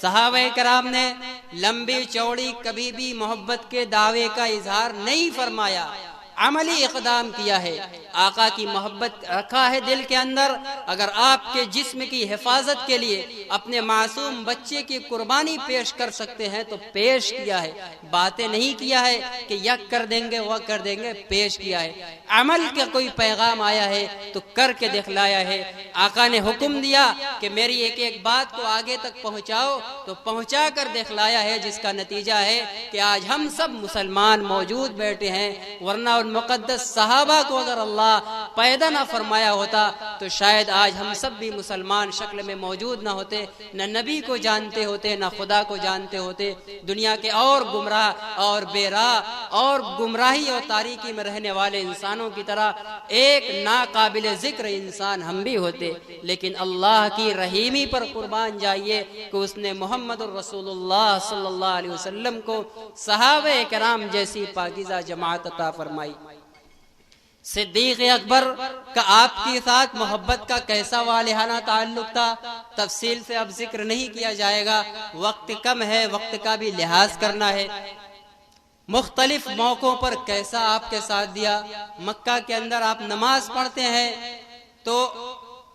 صحابہ کرام نے لمبی چوڑی کبھی بھی محبت کے دعوے کا اظہار نہیں فرمایا، عملی اقدام کیا ہے، آقا کی محبت رکھا ہے دل کے اندر۔ اگر آپ کے جسم کی حفاظت کے لیے اپنے معصوم بچے کی قربانی پیش کر سکتے ہیں تو پیش کیا ہے، باتیں نہیں کیا ہے کہ یک کر دیں گے وہ کر دیں گے، پیش کیا ہے۔ عمل کا کوئی پیغام آیا ہے تو کر کے دکھلایا ہے۔ آقا نے حکم دیا کہ میری ایک ایک بات کو آگے تک پہنچاؤ تو پہنچا کر دکھلایا ہے، جس کا نتیجہ ہے کہ آج ہم سب مسلمان موجود بیٹھے ہیں، ورنہ ان مقدس صحابہ کو اگر اللہ پیدا نہ فرمایا ہوتا تو شاید آج ہم سب بھی مسلمان شکل میں موجود نہ ہوتے، نہ نبی کو جانتے ہوتے، نہ خدا کو جانتے ہوتے۔ دنیا کے اور گمراہ اور بے راہ اور گمراہی اور تاریکی میں رہنے والے انسانوں کی طرح ایک ناقابل ذکر انسان ہم بھی ہوتے، لیکن اللہ کی رحیمی پر قربان جائیے کہ اس نے محمد الرسول اللہ صلی اللہ علیہ وسلم کو صحابہ کرام جیسی پاکیزہ جماعت عطا فرمائی۔ صدیق اکبر کا آپ کے ساتھ محبت کا کیسا والہانہ تعلق تھا، تفصیل سے اب ذکر نہیں کیا جائے گا، وقت کم ہے، وقت کا بھی لحاظ کرنا ہے۔ مختلف موقعوں پر کیسا آپ کے ساتھ دیا۔ مکہ کے اندر آپ نماز پڑھتے ہیں تو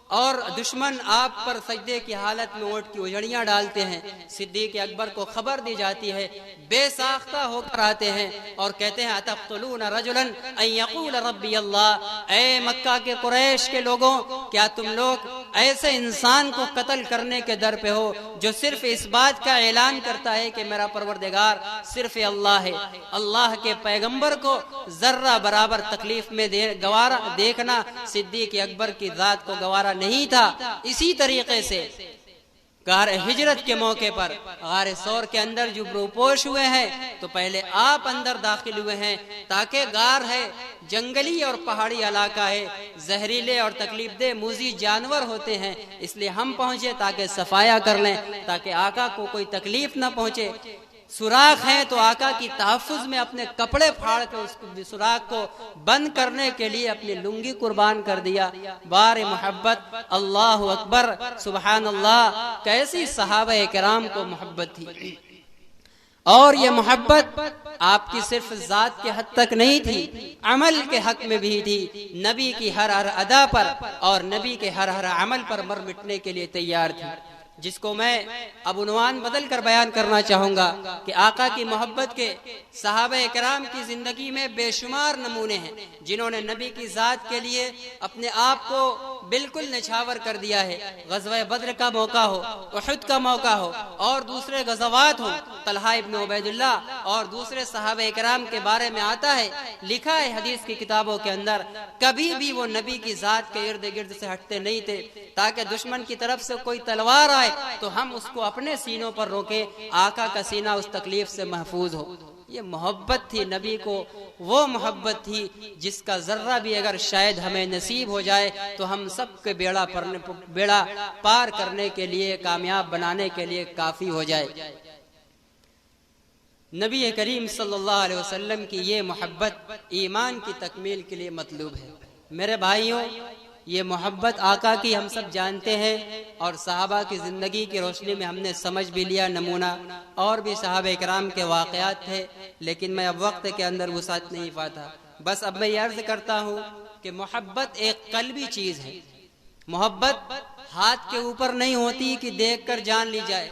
اور دشمن آپ پر سجدے کی حالت میں اونٹ کی اجڑیاں ڈالتے ہیں، صدیق اکبر کو خبر دی جاتی ہے، بے ساختہ ہو کر آتے ہیں اور کہتے ہیں اتقتلون رجلا ان یقول ربی اللہ، اے مکہ کے قریش کے لوگوں، کیا تم لوگ ایسے انسان کو قتل کرنے کے در پہ ہو جو صرف اس بات کا اعلان کرتا ہے کہ میرا پروردگار صرف اللہ ہے۔ اللہ کے پیغمبر کو ذرہ برابر تکلیف میں گوارا دیکھنا صدیق اکبر کی ذات کو گوارا نہیں تھا۔ اسی طریقے سے غار ہجرت کے موقع پر غار ثور کے اندر جو روپوش ہوئے ہیں تو پہلے آپ اندر داخل ہوئے ہیں تاکہ غار ہے، جنگلی اور پہاڑی علاقہ ہے، زہریلے اور تکلیف دہ موذی جانور ہوتے ہیں، اس لیے ہم پہنچے تاکہ صفایا کر لیں، تاکہ آقا کو کوئی تکلیف نہ پہنچے۔ سوراخ ہیں تو آقا کی تحفظ میں اپنے کپڑے پھاڑ کے اس سوراخ کو بند کرنے کے لیے اپنی لنگی قربان کر دیا۔ بار محبت، اللہ اکبر، سبحان اللہ، کیسی صحابہ کرام کو محبت تھی۔ اور یہ محبت آپ کی صرف ذات کے حد تک نہیں تھی، عمل کے حق میں بھی تھی، نبی کی ہر ہر ادا پر اور نبی کے ہر ہر عمل پر مر مٹنے کے لیے تیار تھی، جس کو میں اب عنوان بدل کر بیان کرنا چاہوں گا کہ آقا کی محبت کے صحابہ کرام کی زندگی میں بے شمار نمونے ہیں، جنہوں نے نبی کی ذات کے لیے اپنے آپ کو بالکل نچھاور کر دیا ہے۔ غزوہ بدر کا موقع ہو، احد کا موقع ہو اور دوسرے غزوات ہوں، طلحہ ابن عبید اللہ اور دوسرے صحابہ کرام کے بارے میں آتا ہے، لکھا ہے حدیث کی کتابوں کے اندر، کبھی بھی وہ نبی کی ذات کے ارد گرد سے ہٹتے نہیں تھے تاکہ دشمن کی طرف سے کوئی تلوار آئے تو ہم اس کو اپنے سینوں پر روکیں، آقا کا سینہ اس تکلیف سے محفوظ ہو۔ یہ محبت تھی نبی کو، وہ محبت تھی جس کا ذرہ بھی اگر شاید ہمیں نصیب ہو جائے تو ہم سب کے بیڑا پار کرنے کے لیے، کامیاب بنانے کے لیے کافی ہو جائے۔ نبی کریم صلی اللہ علیہ وسلم کی یہ محبت ایمان کی تکمیل کے لیے مطلوب ہے۔ میرے بھائیوں، یہ محبت آقا کی ہم سب جانتے ہیں اور صحابہ کی زندگی کی روشنی میں ہم نے سمجھ بھی لیا نمونہ، اور بھی صحابہ کرام کے واقعات تھے، لیکن میں اب وقت کے اندر وسعت نہیں پاتا۔ بس اب میں یہ عرض کرتا ہوں کہ محبت ایک قلبی چیز ہے۔ محبت ہاتھ کے اوپر نہیں ہوتی کہ دیکھ کر جان لی جائے،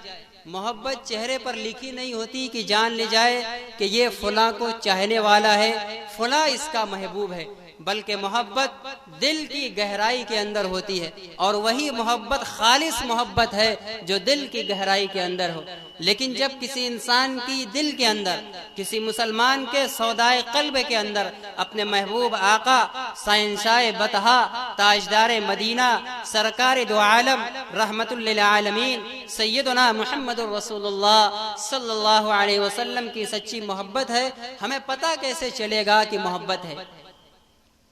محبت چہرے پر لکھی نہیں ہوتی کہ جان لی جائے کہ یہ فلاں کو چاہنے والا ہے، فلاں اس کا محبوب ہے، بلکہ محبت دل کی گہرائی کے اندر ہوتی ہے، اور وہی محبت خالص محبت ہے جو دل کی گہرائی کے اندر ہو۔ لیکن جب کسی انسان کی دل کے اندر، کسی مسلمان کے سودائے قلب کے اندر اپنے محبوب آقا شہنشاہ بطحا، تاجدار مدینہ، سرکار دو عالم، رحمت للعالمین، سیدنا محمد الرسول اللہ صلی اللہ علیہ وسلم کی سچی محبت ہے، ہمیں پتہ کیسے چلے گا کہ محبت ہے؟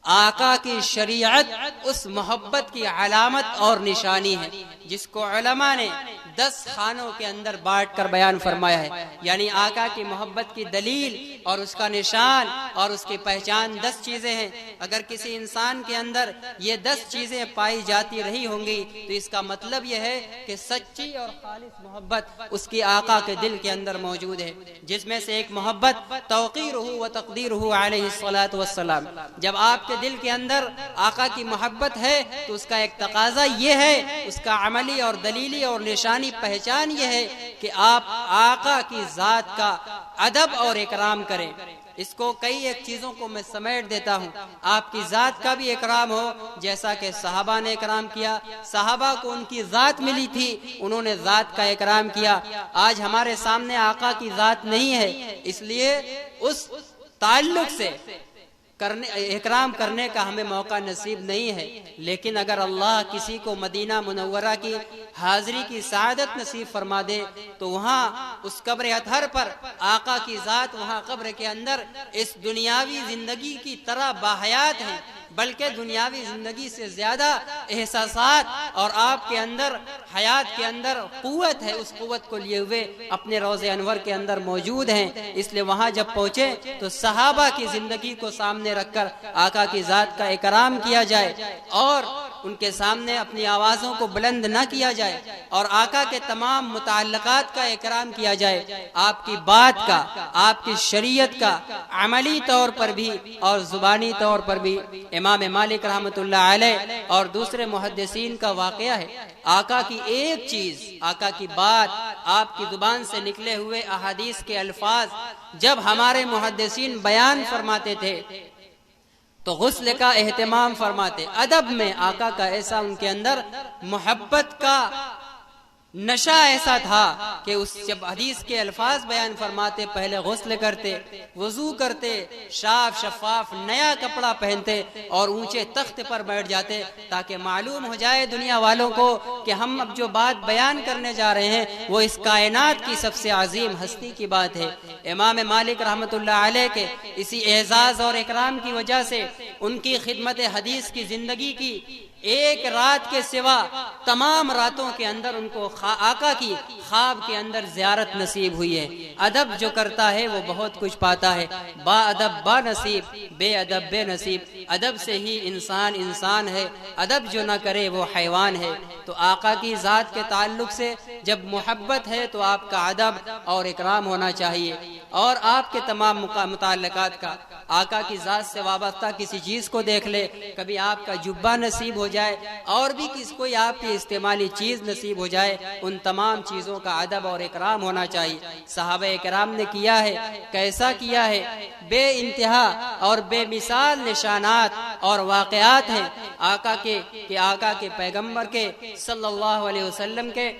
آقا کی شریعت اس محبت کی علامت اور نشانی ہے۔ جس کو علماء نے 10 خانوں کے اندر بانٹ کر بیان فرمایا ہے، یعنی آقا کی محبت کی دلیل اور اس کا نشان اور اس کی پہچان 10 چیزیں ہیں۔ اگر کسی انسان کے اندر یہ 10 چیزیں پائی جاتی رہی ہوں گی تو اس کا مطلب یہ ہے کہ سچی اور خالص محبت اس کی آقا کے دل کے اندر موجود ہے، جس میں سے ایک محبت توقیرہ و تقدیرہ علیہ الصلوۃ والسلام۔ جب آپ کے دل کے اندر آقا کی محبت ہے تو اس کا ایک تقاضا یہ ہے، اس کا عملی اور دلیلی اور نشانی پہچان یہ ہے کہ آپ آقا کی ذات کا ادب اور اکرام کریں۔ اس کو کئی ایک چیزوں کو میں سمیٹ دیتا ہوں، آپ کی ذات کا بھی اکرام ہو، جیسا کہ صحابہ نے اکرام کیا، صحابہ کو ان کی ذات ملی تھی، انہوں نے ذات کا اکرام کیا۔ آج ہمارے سامنے آقا کی ذات نہیں ہے، اس لیے اس تعلق سے اکرام کرنے کا ہمیں موقع نصیب نہیں ہے۔ لیکن اگر اللہ کسی کو مدینہ منورہ کی حاضری کی سعادت نصیب فرما دے تو وہاں اس قبر اطہر پر آقا کی ذات وہاں قبر کے اندر اس دنیاوی زندگی کی طرح باحیات ہیں، بلکہ دنیاوی زندگی سے زیادہ احساسات اور آپ کے اندر حیات کے اندر قوت ہے، اس قوت کو لیے ہوئے اپنے روضہ انور کے اندر موجود ہیں۔ اس لیے وہاں جب پہنچے تو صحابہ کی زندگی کو سامنے رکھ کر آقا کی ذات کا اکرام کیا جائے اور ان کے سامنے اپنی آوازوں کو بلند نہ کیا جائے اور آقا کے تمام متعلقات کا اکرام کیا جائے، آپ کی بات کا، آپ کی شریعت کا عملی طور پر بھی اور زبانی طور پر بھی۔ امام مالک رحمۃ اللہ علیہ اور دوسرے محدثین کا واقعہ ہے، آقا کی ایک چیز، آقا کی بات، آپ کی زبان سے نکلے ہوئے احادیث کے الفاظ جب ہمارے محدثین بیان فرماتے تھے تو غسل کا اہتمام فرماتے، ادب میں آقا کا ایسا ان کے اندر محبت کا نشہ ایسا تھا کہ اس جب حدیث کے الفاظ بیان فرماتے پہلے غسل کرتے، وضو کرتے، صاف شفاف نیا کپڑا پہنتے اور اونچے تخت پر بیٹھ جاتے تاکہ معلوم ہو جائے دنیا والوں کو کہ ہم اب جو بات بیان کرنے جا رہے ہیں وہ اس کائنات کی سب سے عظیم ہستی کی بات ہے۔ امام مالک رحمۃ اللہ علیہ کے اسی اعزاز اور اکرام کی وجہ سے ان کی خدمت حدیث کی زندگی کی ایک رات کے سوا تمام راتوں کے اندر ان کو آقا کی خواب کے اندر زیارت نصیب ہوئی ہے۔ ادب جو کرتا ہے وہ بہت کچھ پاتا ہے، با ادب با نصیب، بے ادب بے نصیب۔ ادب سے ہی انسان انسان ہے، ادب جو نہ کرے وہ حیوان ہے۔ تو آقا کی ذات کے تعلق سے جب محبت ہے تو آپ کا ادب اور اکرام ہونا چاہیے، اور آپ کے تمام متعلقات کا آقا کی ذات سے وابستہ کسی چیز کو دیکھ لے، کبھی آپ کا جبہ نصیب ہو جائے اور بھی کوئی آپ کی استعمالی چیز نصیب ہو جائے، ان تمام چیزوں کا ادب اور اکرام ہونا چاہیے۔ صحابہ اکرام نے کیا ہے، کیسا کیا ہے، بے انتہا اور بے مثال نشانات اور واقعات ہیں آقا کے کہ آقا کے پیغمبر کے صلی اللہ علیہ وسلم کے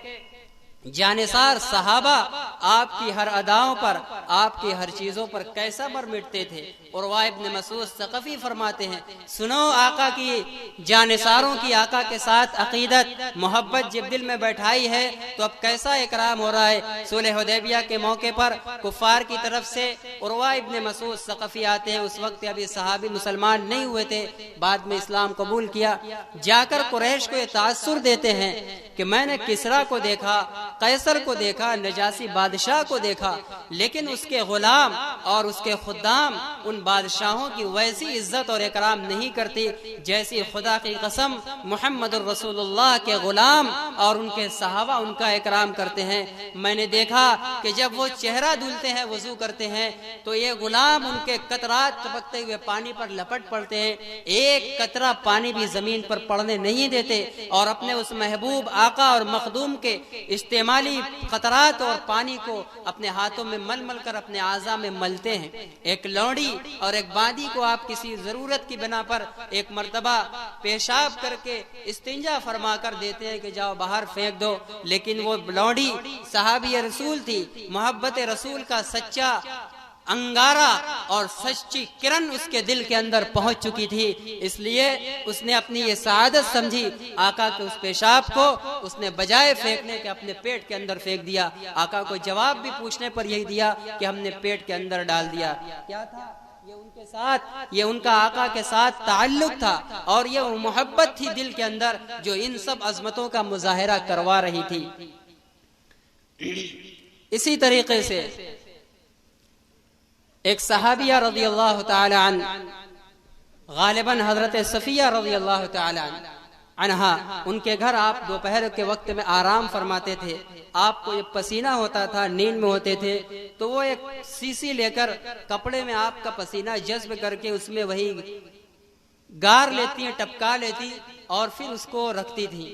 جانثار صحابہ آپ کی ہر اداؤں پر، آپ کی ہر چیزوں پر کیسا بر مٹتے تھے۔ عروہ ابن مسعود ثقفی فرماتے ہیں، سنو آقا کی جانثاروں کی آقا کے ساتھ عقیدت محبت جب دل میں بیٹھائی ہے تو اب کیسا اکرام ہو رہا ہے۔ صلح حدیبیہ کے موقع پر کفار کی طرف سے عروہ ابن مسعود ثقفی آتے ہیں، اس وقت ابھی صحابی مسلمان نہیں ہوئے تھے، بعد میں اسلام قبول کیا، جا کر قریش کو یہ تاثر دیتے ہیں کہ میں نے کسریٰ کو دیکھا، قیصر کو دیکھا، نجاشی بادشاہ کو دیکھا، لیکن اس کے غلام اور اس کے خدام ان بادشاہوں کی ویسی عزت اور اکرام نہیں کرتی جیسی خدا کی قسم محمد الرسول اللہ کے غلام اور ان کے صحابہ ان کا اکرام کرتے ہیں۔ میں نے دیکھا کہ جب وہ چہرہ دھلتے ہیں، وضو کرتے ہیں، تو یہ غلام ان کے قطرات ٹپکتے ہوئے پانی پر لپٹ پڑتے ہیں، ایک قطرہ پانی بھی زمین پر پڑنے نہیں دیتے اور اپنے اس محبوب آقا اور مخدوم کے استعمالی قطرات اور پانی کو اپنے ہاتھوں میں مل مل کر اپنے اعضاء میں ملتے ہیں۔ ایک لوڑی اور ایک بادی کو آپ کسی ضرورت کی بنا پر ایک مرتبہ پیشاب کر کے استنجا فرما کر دیتے ہیں کہ جاؤ باہر پھینک دو، لیکن وہ لوڑی صحابی رسول تھی، محبت رسول کا سچا انگارہ اور سچی کرن اس کے دل کے اندر پہنچ چکی تھی، اس لیے اس نے اپنی یہ سعادت سمجھی، آقا کے اس پیشاب کو اس نے بجائے پھینکنے کے اپنے پیٹ کے اندر پھینک دیا۔ آقا کو جواب بھی پوچھنے پر یہی دیا کہ ہم نے پیٹ کے اندر ڈال دیا۔ کیا تھا یہ ان کا آقا کے ساتھ تعلق تھا، اور یہ وہ محبت تھی دل کے اندر جو ان سب عظمتوں کا مظاہرہ کروا رہی تھی۔ اسی طریقے سے ایک صحابیہ رضی اللہ تعالی غالباً حضرت صفیہ رضی اللہ تعالی عنہا، ان کے گھر آپ دوپہر کے وقت میں آرام فرماتے تھے، آپ کو جب پسینہ ہوتا تھا، نیند میں ہوتے تھے، تو وہ ایک سیسی لے کر کپڑے میں آپ کا پسینہ جذب کر کے اس میں وہی گار لیتی ہیں، ٹپکا لیتی اور پھر اس کو رکھتی تھی۔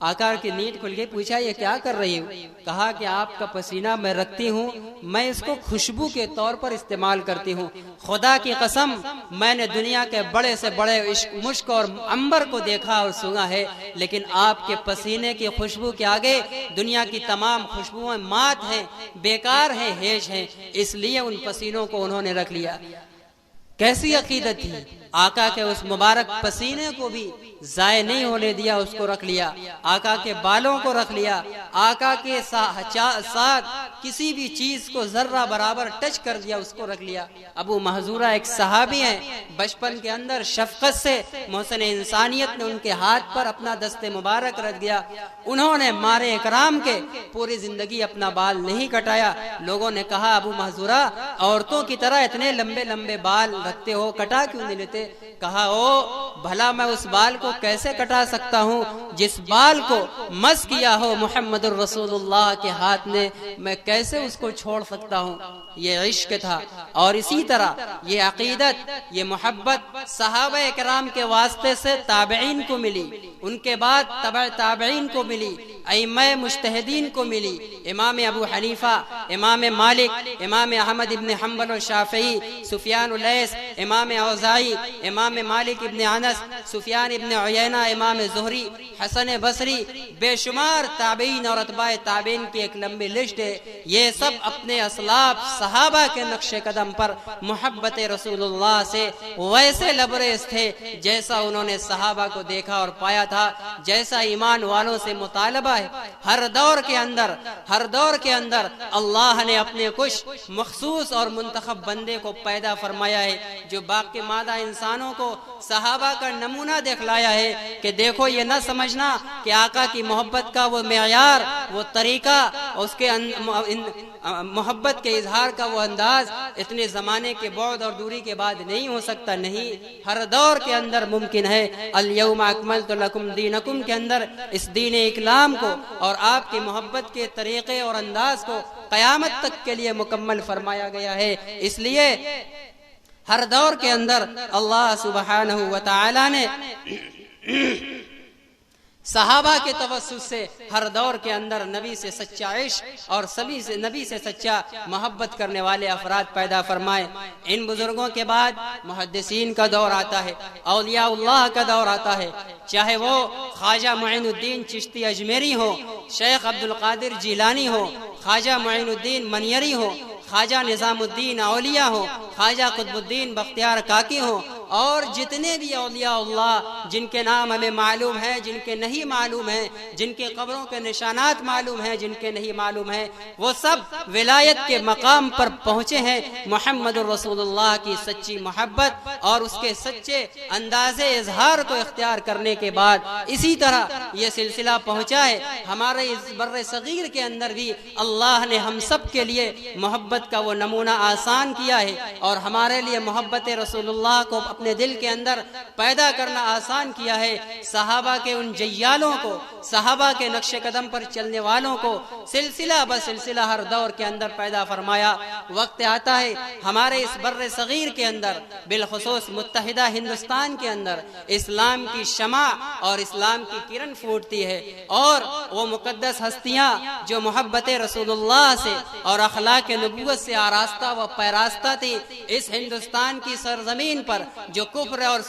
آقا کی نیند کھل گئی، پوچھا یہ کیا کر رہی ہوں؟ کہا کہ آپ کا پسینہ میں رکھتی ہوں، میں اس کو خوشبو کے طور پر استعمال کرتی ہوں۔ خدا کی قسم میں نے دنیا کے بڑے سے بڑے مشک اور عنبر کو دیکھا اور سنا ہے، لیکن آپ کے پسینے کی خوشبو کے آگے دنیا کی تمام خوشبوئیں مات ہیں، بیکار ہیں، ہیج ہیں، اس لیے ان پسینوں کو انہوں نے رکھ لیا۔ کیسی عقیدت تھی! آقا کے اس مبارک پسینے کو بھی ضائع نہیں ہونے دیا، اس کو رکھ لیا۔ آقا کے بالوں کو رکھ لیا، آقا کے ساتھ کسی بھی چیز کو ذرہ برابر ٹچ کر دیا، اس کو رکھ لیا۔ ابو محذورہ ایک صحابی ہیں، بچپن کے اندر شفقت سے محسن انسانیت نے ان کے ہاتھ پر اپنا دست مبارک رکھ دیا۔ انہوں نے مارے اکرام کے پوری زندگی اپنا بال نہیں کٹایا۔ لوگوں نے کہا ابو محذورہ عورتوں کی طرح اتنے لمبے لمبے بال رکھتے ہو، کٹا کیوں نہیں لیتے؟ کہا او بھلا میں اس بال کو کیسے کٹا سکتا ہوں جس بال کو مس کیا ہو محمد الرسول اللہ کے ہاتھ نے، میں کیسے اس کو چھوڑ سکتا ہوں؟ یہ عشق تھا۔ اور اسی طرح یہ عقیدت، یہ محبت صحابہ کرام کے واسطے سے تابعین کو ملی، ان کے بعد تبع تابعین کو ملی، ائمہ مجتہدین کو ملی، امام ابو حنیفہ، امام مالک، امام احمد ابن حنبل الشافعی، سفیان اللیث، امام اوزاعی، امام مالک ابن انس، سفیان ابن عیینہ، امام زہری، حسن بصری، بے شمار تابعین اور اتباع تابعین کی ایک لمبی لسٹ ہے۔ یہ سب اپنے اسلاف صحابہ کے نقش قدم پر محبت رسول اللہ سے ویسے لبریز تھے جیسا انہوں نے صحابہ کو دیکھا اور پایا تھا، جیسا ایمان والوں سے مطالبہ ہے۔ ہر دور کے اندر اللہ نے اپنے کچھ مخصوص اور منتخب بندے کو پیدا فرمایا ہے جو باقی مادہ انسانوں کو صحابہ کا نمونہ دکھلایا ہے کہ دیکھو یہ نہ سمجھنا کہ آقا کی محبت کا وہ معیار، وہ طریقہ، اس کے محبت کے اظہار کا وہ انداز اتنے زمانے کے بعد اور دوری کے بعد نہیں ہو سکتا۔ نہیں، ہر دور کے اندر ممکن ہے۔ الیوم اکملت لکم دینکم کے اندر اس دین اسلام کو اور آپ کی محبت کے طریقے اور انداز کو قیامت تک کے لیے مکمل فرمایا گیا ہے۔ اس لیے ہر دور کے اندر اللہ سبحانہ و تعالی نے صحابہ کے توسط سے ہر دور کے اندر نبی سے سچا عشق اور نبی سے سچا محبت کرنے والے افراد پیدا فرمائے۔ ان بزرگوں کے بعد محدثین کا دور آتا ہے، اولیاء اللہ کا دور آتا ہے، چاہے وہ خواجہ معین الدین چشتی اجمیری ہو، شیخ عبد القادر جیلانی ہو، خواجہ معین الدین منیری ہو، خواجہ نظام الدین اولیاء ہو، خواجہ قطب الدین بختیار کاکی ہو، اور جتنے بھی اولیاء اللہ جن کے نام ہمیں معلوم ہیں، جن کے نہیں معلوم ہیں، جن کے قبروں کے نشانات معلوم ہیں، جن کے نہیں معلوم ہیں، وہ سب ولایت کے مقام پر پہنچے ہیں محمد الرسول اللہ کی سچی محبت اور اس کے سچے انداز اظہار کو اختیار کرنے کے بعد۔ اسی طرح یہ سلسلہ پہنچا ہے ہمارے اس بر صغیر کے اندر بھی اللہ نے ہم سب کے لیے محبت کا وہ نمونہ آسان کیا ہے اور ہمارے لیے محبت رسول اللہ کو اپنے دل کے اندر پیدا کرنا آسان کیا ہے۔ صحابہ کے ان جیالوں کو، صحابہ کے نقش قدم پر چلنے والوں کو سلسلہ بسلسلہ ہر دور کے اندر پیدا فرمایا۔ وقت آتا ہے ہمارے اس بر صغیر کے اندر، بالخصوص متحدہ ہندوستان کے اندر، اسلام کی شمع اور اسلام کی کرن پھوٹتی ہے، اور وہ مقدس ہستیاں جو محبت رسول اللہ سے اور اخلاق نبوت سے آراستہ و پیراستہ تھی، اس ہندوستان کی سرزمین پر جو کفر اور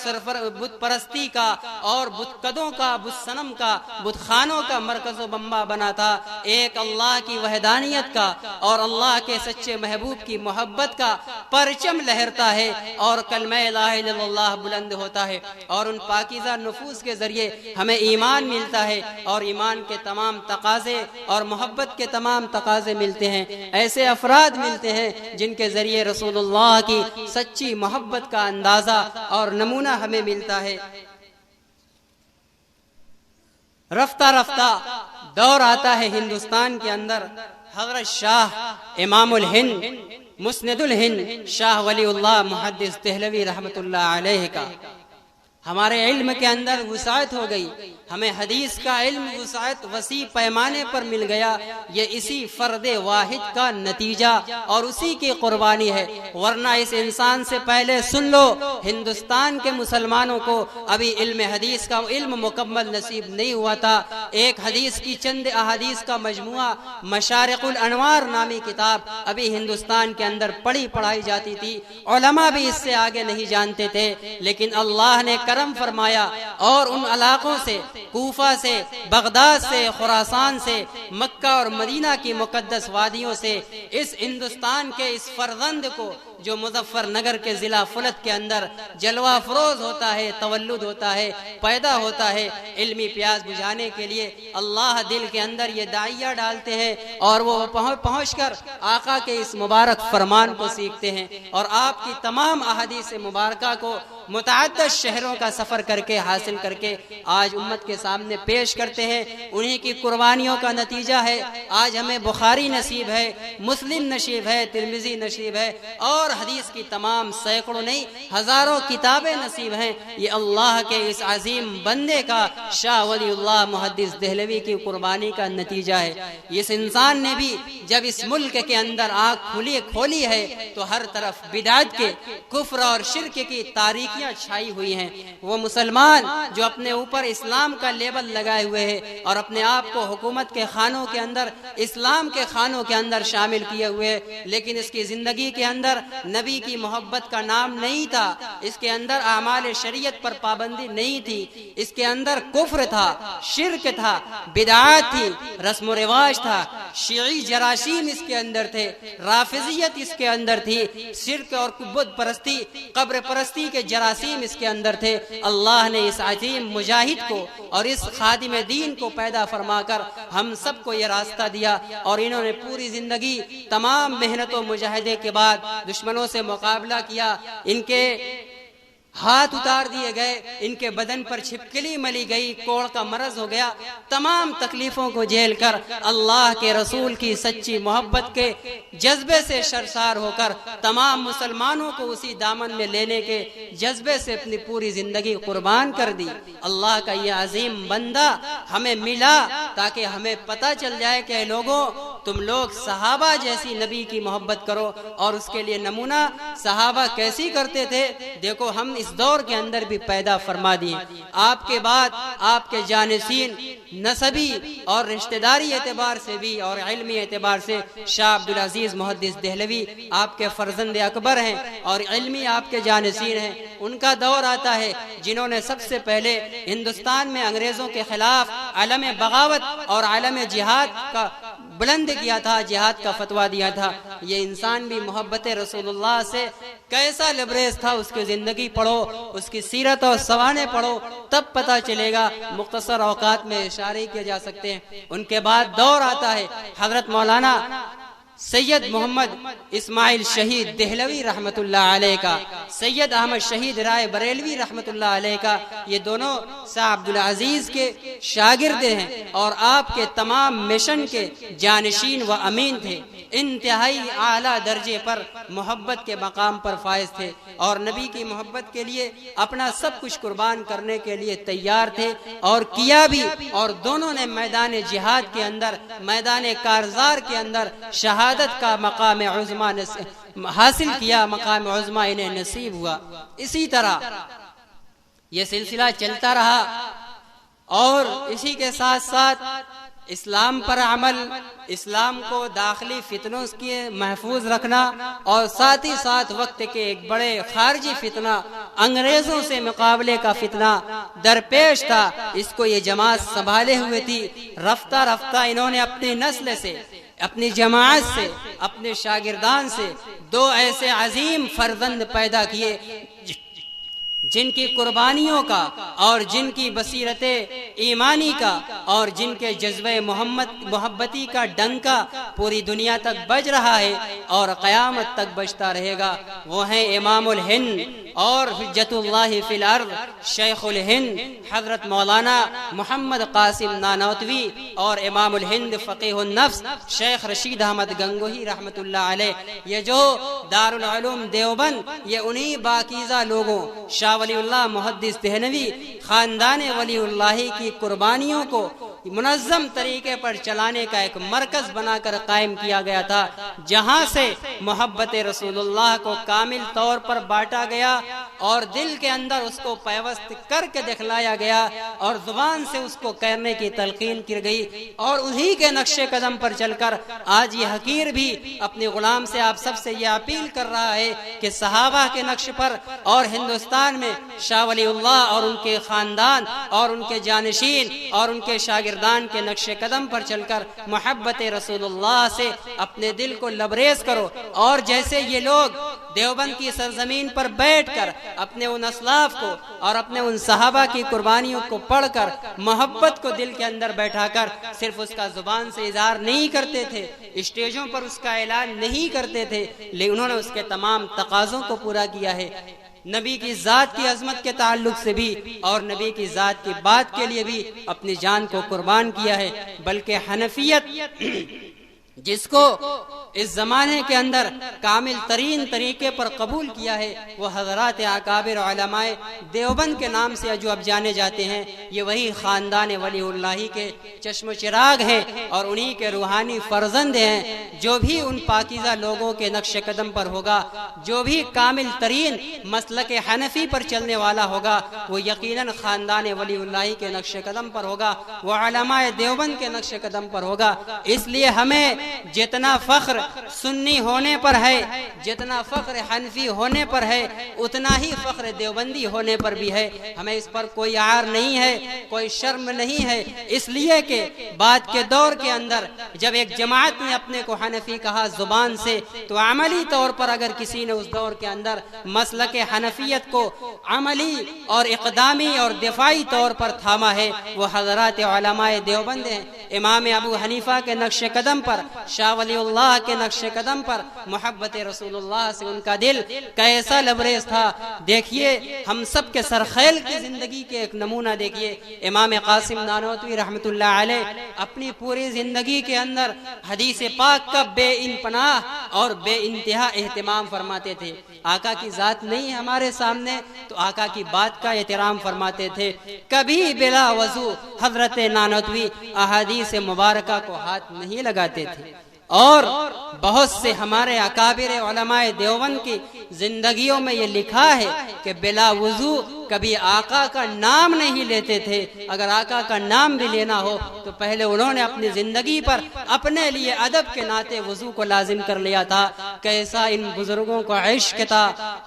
بت پرستی کا اور بت قدوں کا، بت صنم کا، بت خانوں کا مرکز و بمبا بنا تھا، ایک اللہ کی وحدانیت کا اور اللہ کے سچے محبوب کی محبت کا پرچم لہرتا ہے اور کلمہ لا الہ الا اللہ بلند ہوتا ہے، اور ان پاکیزہ نفوس کے ذریعے ہمیں ایمان ملتا ہے، اور ایمان کے تمام تقاضے اور محبت کے تمام تقاضے ملتے ہیں۔ ایسے افراد ملتے ہیں جن کے ذریعے رسول اللہ کی سچی محبت کا اندازہ اور نمونہ ہمیں ملتا ہے۔ رفتہ رفتہ دور آتا ہے ہندوستان کے اندر حضرت شاہ امام الہند مسند الہند شاہ ولی اللہ محدث دہلوی رحمت اللہ علیہ کا۔ ہمارے علم کے اندر وسعت ہو گئی، ہمیں حدیث کا علم وسعت وسیع پیمانے پر مل گیا، یہ اسی فرد واحد کا نتیجہ اور اسی کی قربانی ہے، ورنہ اس انسان سے پہلے سن لو ہندوستان کے مسلمانوں کو ابھی علم حدیث کا علم مکمل نصیب نہیں ہوا تھا۔ ایک حدیث کی چند احادیث کا مجموعہ مشارق الانوار نامی کتاب ابھی ہندوستان کے اندر پڑھائی جاتی تھی، علماء بھی اس سے آگے نہیں جانتے تھے، لیکن اللہ نے کرم فرمایا اور ان علاقوں سے، کوفہ سے، بغداد سے، خراسان سے، مکہ اور مدینہ کی مقدس وادیوں سے اس ہندوستان کے اس فرزند کو جو مظفر نگر کے ضلع فلت کے اندر جلوہ افروز ہوتا ہے، تولد ہوتا ہے، پیدا ہوتا ہے، علمی پیاس بجھانے کے لیے اللہ دل کے اندر یہ داعیہ ڈالتے ہیں اور وہ پہنچ کر آقا کے اس مبارک فرمان کو سیکھتے ہیں اور آپ کی تمام احادیث مبارکہ کو متعدد شہروں کا سفر کر کے حاصل کر کے آج امت کے سامنے پیش کرتے ہیں۔ انہی کی قربانیوں کا نتیجہ ہے آج ہمیں بخاری نصیب ہے، مسلم نصیب ہے، ترمذی نصیب ہے اور حدیث کی تمام سینکڑوں نہیں ہزاروں کتابیں نصیب ہیں۔ یہ اللہ کے اس عظیم بندے کا شاہ ولی اللہ محدث دہلوی کی قربانی کا نتیجہ ہے۔ اس انسان نے بھی جب اس ملک کے اندر آنکھ کھولی ہے تو ہر طرف بدعت کے، کفر اور شرک کی تاریکیاں چھائی ہوئی ہیں۔ وہ مسلمان جو اپنے اوپر اسلام کا لیبل لگائے ہوئے ہیں اور اپنے آپ کو حکومت کے خانوں کے اندر، اسلام کے خانوں کے اندر شامل کیے ہوئے، لیکن اس کی زندگی کے اندر نبی کی محبت کا نام نہیں تھا، اس کے اندر اعمال شریعت پر پابندی نہیں تھی، اس کے اندر کفر تھا، شرک تھا، بدعات تھی، رسم و رواج تھا، شیعی جراثیم اس کے اندر تھے، رافضیت اس کے اندر تھی، شرک اور بت پرستی، قبر پرستی کے جراثیم اس کے اندر تھے۔ اللہ نے اس عظیم مجاہد کو اور اس خادم دین کو پیدا فرما کر ہم سب کو یہ راستہ دیا اور انہوں نے پوری زندگی تمام محنت و مجاہدے کے بعد دشمنوں سے مقابلہ کیا، ان کے ہاتھ اتار دیے گئے، ان کے بدن پر چھپکلی ملی گئی، کوڑ کا مرض ہو گیا، تمام تکلیفوں کو جھیل کر اللہ کے رسول کی سچی محبت کے جذبے سے سرشار ہو کر تمام مسلمانوں کو اسی دامن میں لینے کے جذبے سے اپنی پوری زندگی قربان کر دی۔ اللہ کا یہ عظیم بندہ ہمیں ملا تاکہ ہمیں پتہ چل جائے کہ اے لوگوں، تم لوگ صحابہ جیسی نبی کی محبت کرو، اور اس کے لیے نمونہ صحابہ کیسی کرتے تھے دیکھو ہم اس دور کے اندر بھی پیدا فرما دیے۔ آپ کے بعد آپ کے جانشین نسبی اور رشتہ داری اعتبار سے بھی اور علمی اعتبار سے شاہ عبدالعزیز محدث دہلوی آپ کے فرزند اکبر ہیں اور علمی آپ کے جانشین ہیں۔ ان کا دور آتا ہے جنہوں نے سب سے پہلے ہندوستان میں انگریزوں کے خلاف علم بغاوت اور علم جہاد کا بلند کیا تھا، جہاد کا فتویٰ دیا تھا۔ یہ انسان بھی محبت رسول اللہ سے کیسا لبریز تھا، اس کی زندگی پڑھو، اس کی سیرت اور سوانے پڑھو، تب پتہ چلے گا، مختصر اوقات میں اشارے کیے جا سکتے ہیں۔ ان کے بعد دور آتا ہے حضرت مولانا سید محمد اسماعیل شہید دہلوی رحمت اللہ علیہ کا، سید احمد شہید رائے بریلوی رحمت اللہ علیہ کا۔ یہ دونوں شاہ عبدالعزیز کے شاگرد ہیں اور آپ کے تمام مشن کے جانشین و امین تھے، انتہائی اعلیٰ درجے پر محبت کے مقام پر فائز تھے اور نبی کی محبت کے لیے اپنا سب کچھ قربان کرنے کے لیے تیار تھے اور کیا بھی، اور دونوں نے میدان جہاد کے اندر، میدان کارزار کے اندر شہادت کا مقام عظمہ حاصل کیا، مقام عظمہ انہیں نصیب ہوا۔ اسی طرح یہ سلسلہ چلتا رہا اور اسی کے ساتھ ساتھ اسلام پر عمل، اسلام کو داخلی فتنوں کے محفوظ رکھنا، اور ساتھ ہی ساتھ وقت کے ایک بڑے خارجی فتنہ انگریزوں سے مقابلے کا فتنہ درپیش تھا، اس کو یہ جماعت سنبھالے ہوئے تھی۔ رفتہ رفتہ انہوں نے اپنی نسل سے، اپنی جماعت سے، اپنے شاگردان سے دو ایسے عظیم فرزند پیدا کیے جن کی قربانیوں کا اور جن کی بصیرت ایمانی کا اور جن کے جذبہ محبتی کا ڈنکا پوری دنیا تک بج رہا ہے اور قیامت تک بجتا رہے گا۔ وہ ہیں امام الہند اور حجت اللہ فی الارض شیخ الہند حضرت مولانا محمد قاسم نانوتوی، اور امام الہند فقیہ النفس شیخ رشید احمد گنگوہی رحمت اللہ علیہ۔ یہ جو دارالعلوم دیوبند، یہ انہی باکیزہ لوگوں شاہ ولی اللہ محدث دہلوی خاندان ولی اللہ کی قربانیوں کو منظم طریقے پر چلانے کا ایک مرکز بنا کر قائم کیا گیا تھا، جہاں سے محبت رسول اللہ کو کامل طور پر بانٹا گیا اور دل کے اندر اس کو پیوست کر کے دکھلایا گیا اور زبان سے اس کو کرنے کی تلقین کی گئی، اور انہی کے نقش قدم پر چل کر آج یہ حقیر بھی اپنے غلام سے آپ سب سے یہ اپیل کر رہا ہے کہ صحابہ کے نقش پر اور ہندوستان میں شاہ ولی اللہ اور ان کے خاندان اور ان کے جانشین اور ان کے شاگردان کے نقش قدم پر چل کر محبت رسول اللہ سے اپنے دل کو لبریز کرو، اور جیسے یہ لوگ دیوبند کی سرزمین پر بیٹھ کر اپنے ان اسلاف کو اور اپنے ان صحابہ کی قربانیوں کو پڑھ کر محبت کو دل کے اندر بیٹھا کر صرف اس کا زبان سے اظہار نہیں کرتے تھے، اسٹیجوں پر اس کا اعلان نہیں کرتے تھے، لیکن انہوں نے اس کے تمام تقاضوں کو پورا کیا ہے۔ نبی کی ذات کی عظمت کے تعلق سے بھی اور نبی کی ذات کی بات کے لیے بھی اپنی جان کو قربان کیا ہے، بلکہ حنفیت جس کو اس زمانے کے اندر کامل ترین طریقے پر قبول کیا ہے، وہ حضرات اکابر علماء دیوبند کے نام سے جو اب جانے جاتے ہیں، یہ وہی خاندان ولی اللہ کے چشم و چراغ ہیں اور انہی کے روحانی فرزند ہیں۔ جو بھی ان پاکیزہ لوگوں کے نقش قدم پر ہوگا، جو بھی کامل ترین مسلک حنفی پر چلنے والا ہوگا، وہ یقیناً خاندان ولی اللہ کے نقش قدم پر ہوگا، وہ علماء دیوبند کے نقش قدم پر ہوگا۔ اس لیے ہمیں جتنا فخر سنی ہونے پر ہے، جتنا فخر حنفی ہونے پر ہے، اتنا ہی فخر دیوبندی ہونے پر بھی ہے۔ ہمیں اس پر کوئی عار نہیں ہے، کوئی شرم نہیں ہے، اس لیے کہ بعد کے دور کے اندر جب ایک جماعت نے اپنے کو حنفی کہا زبان سے، تو عملی طور پر اگر کسی نے اس دور کے اندر مسلک حنفیت کو عملی اور اقدامی اور دفاعی طور پر تھاما ہے، وہ حضرات علماء دیوبند ہیں۔ امام ابو حنیفہ کے نقش قدم پر، شاہ ولی اللہ کے نقش قدم پر محبت رسول اللہ سے ان کا دل کیسا لبریز تھا۔ دیکھیے ہم سب کے سرخیل کی زندگی کے ایک نمونہ دیکھیے، امام قاسم نانوتوی رحمت اللہ علیہ اپنی پوری زندگی کے اندر حدیث پاک کا بے انپناہ اور بے انتہا اہتمام فرماتے تھے۔ آقا کی ذات نہیں ہمارے سامنے تو آقا کی بات کا احترام فرماتے تھے۔ کبھی بلا وضو حضرت نانوتوی احادیث مبارکہ کو ہاتھ نہیں لگاتے تھے، اور بہت سے ہمارے اکابر علماء دیوبند کی زندگیوں میں یہ لکھا ہے کہ بلا وضو کبھی آقا کا نام نہیں لیتے تھے۔ اگر آقا کا نام بھی لینا ہو تو پہلے انہوں نے اپنی زندگی پر اپنے لیے ادب کے ناطے وضو کو لازم کر لیا تھا۔ کیسا ان بزرگوں کو عشق تھا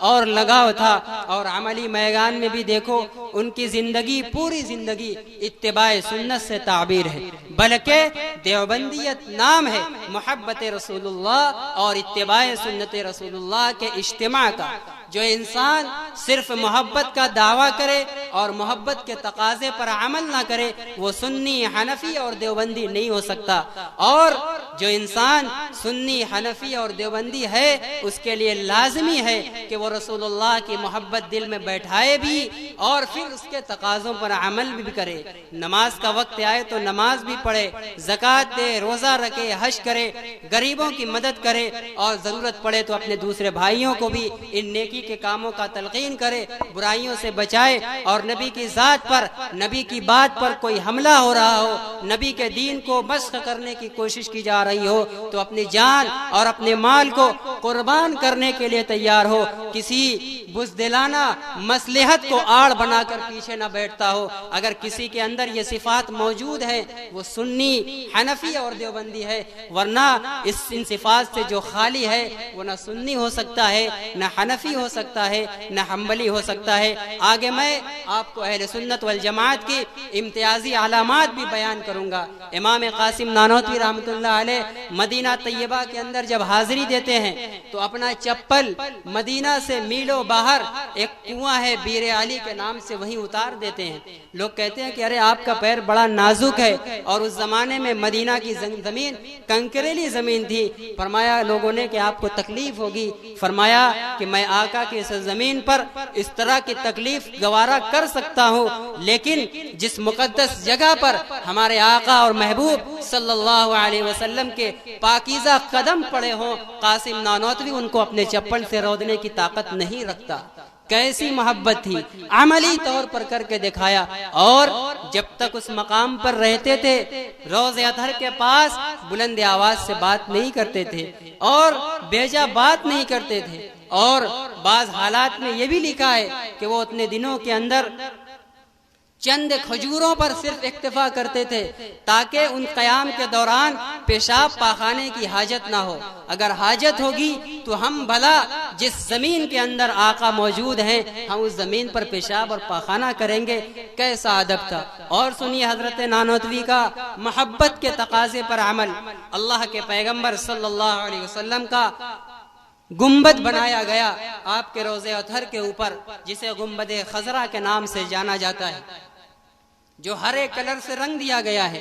اور لگاؤ تھا، اور عملی میدان میں بھی دیکھو ان کی زندگی پوری زندگی اتباع سنت سے تعبیر ہے، بلکہ دیوبندیت نام ہے محبت رسول اللہ اور اتباع سنت رسول اللہ کے اجتماع کا۔ جو انسان صرف محبت کا دعویٰ کرے اور محبت کے تقاضے پر عمل نہ کرے، وہ سنی حنفی اور دیوبندی نہیں ہو سکتا، اور جو انسان سنی حنفی اور دیوبندی ہے اس کے لیے لازمی ہے کہ وہ رسول اللہ کی محبت دل میں بیٹھائے بھی اور پھر اس کے تقاضوں پر عمل بھی کرے۔ نماز کا وقت آئے تو نماز بھی پڑھے، زکوٰۃ دے، روزہ رکھے، حج کرے، غریبوں کی مدد کرے، اور ضرورت پڑے تو اپنے دوسرے بھائیوں کو بھی ان نیکی کے کاموں کا تلقین کرے، برائیوں سے بچائے، اور نبی کی ذات پر، نبی کی بات پر کوئی حملہ ہو رہا ہو، نبی کے دین کو مسخ کرنے کی کوشش کی جا رہی ہو تو اپنی جان اور اپنے مال کو قربان کرنے کے لیے تیار ہو، کسی بزدلانہ مصلحت کو آڑ بنا کر پیچھے نہ بیٹھتا ہو۔ اگر کسی کے اندر یہ صفات موجود ہے وہ سنی، حنفی اور دیوبندی ہے، ورنہ ان صفات سے جو خالی ہے وہ نہ سنی ہو سکتا ہے، نہ حنفی ہو سکتا ہے، نہ حنبلی ہو سکتا ہے۔ آگے میں آپ کو اہل سنت والجماعت کی امتیازی علامات بھی بیان کروں گا۔ امام قاسم نانوتوی رحمۃ اللہ علیہ مدینہ طیبہ کے اندر جب حاضری دیتے ہیں تو اپنا چپل مدینہ سے میلوں باہر ایک کنواں ہے بیر علی کے نام سے، وہیں اتار دیتے ہیں۔ لوگ کہتے ہیں کہ ارے آپ کا پیر بڑا نازک ہے، اور اس زمانے میں مدینہ کی زمین کنکریلی زمین تھی۔ فرمایا لوگوں نے کہ آپ کو تکلیف ہوگی، فرمایا کہ میں آقا کی اس زمین پر اس طرح کی تکلیف گوارا کر سکتا ہوں، لیکن جس مقدس جگہ پر ہمارے آقا اور محبوب صلی اللہ علیہ وسلم کے پاکیزہ قدم پڑے ہوں، قاسم نانوتوی ان کو اپنے چپل سے رودنے کی طاقت نہیں رکھتا۔ کیسی محبت تھی، عملی طور پر کر کے دکھایا۔ اور جب تک اس مقام پر رہتے تھے روضہ اطہر کے پاس بلند آواز سے بات نہیں کرتے تھے اور بیجا بات نہیں کرتے تھے، اور بعض حالات میں یہ بھی لکھا ہے کہ وہ اتنے دنوں کے اندر چند کھجوروں پر صرف اکتفا کرتے تھے تاکہ ان قیام کے دوران پیشاب پاخانے کی حاجت نہ ہو۔ اگر حاجت ہوگی تو ہم بھلا جس زمین کے اندر آقا موجود ہیں ہم اس زمین پر پیشاب اور پاخانہ کریں گے۔ کیسا ادب تھا۔ اور سنیے حضرت نانوتوی کا محبت کے تقاضے پر عمل۔ اللہ کے پیغمبر صلی اللہ علیہ وسلم کا گنبد بنایا گیا آپ کے روضہ اطہر کے اوپر، جسے گنبد خضرا کے نام سے جانا جاتا ہے، جو ہرے کلر سے رنگ دیا گیا ہے۔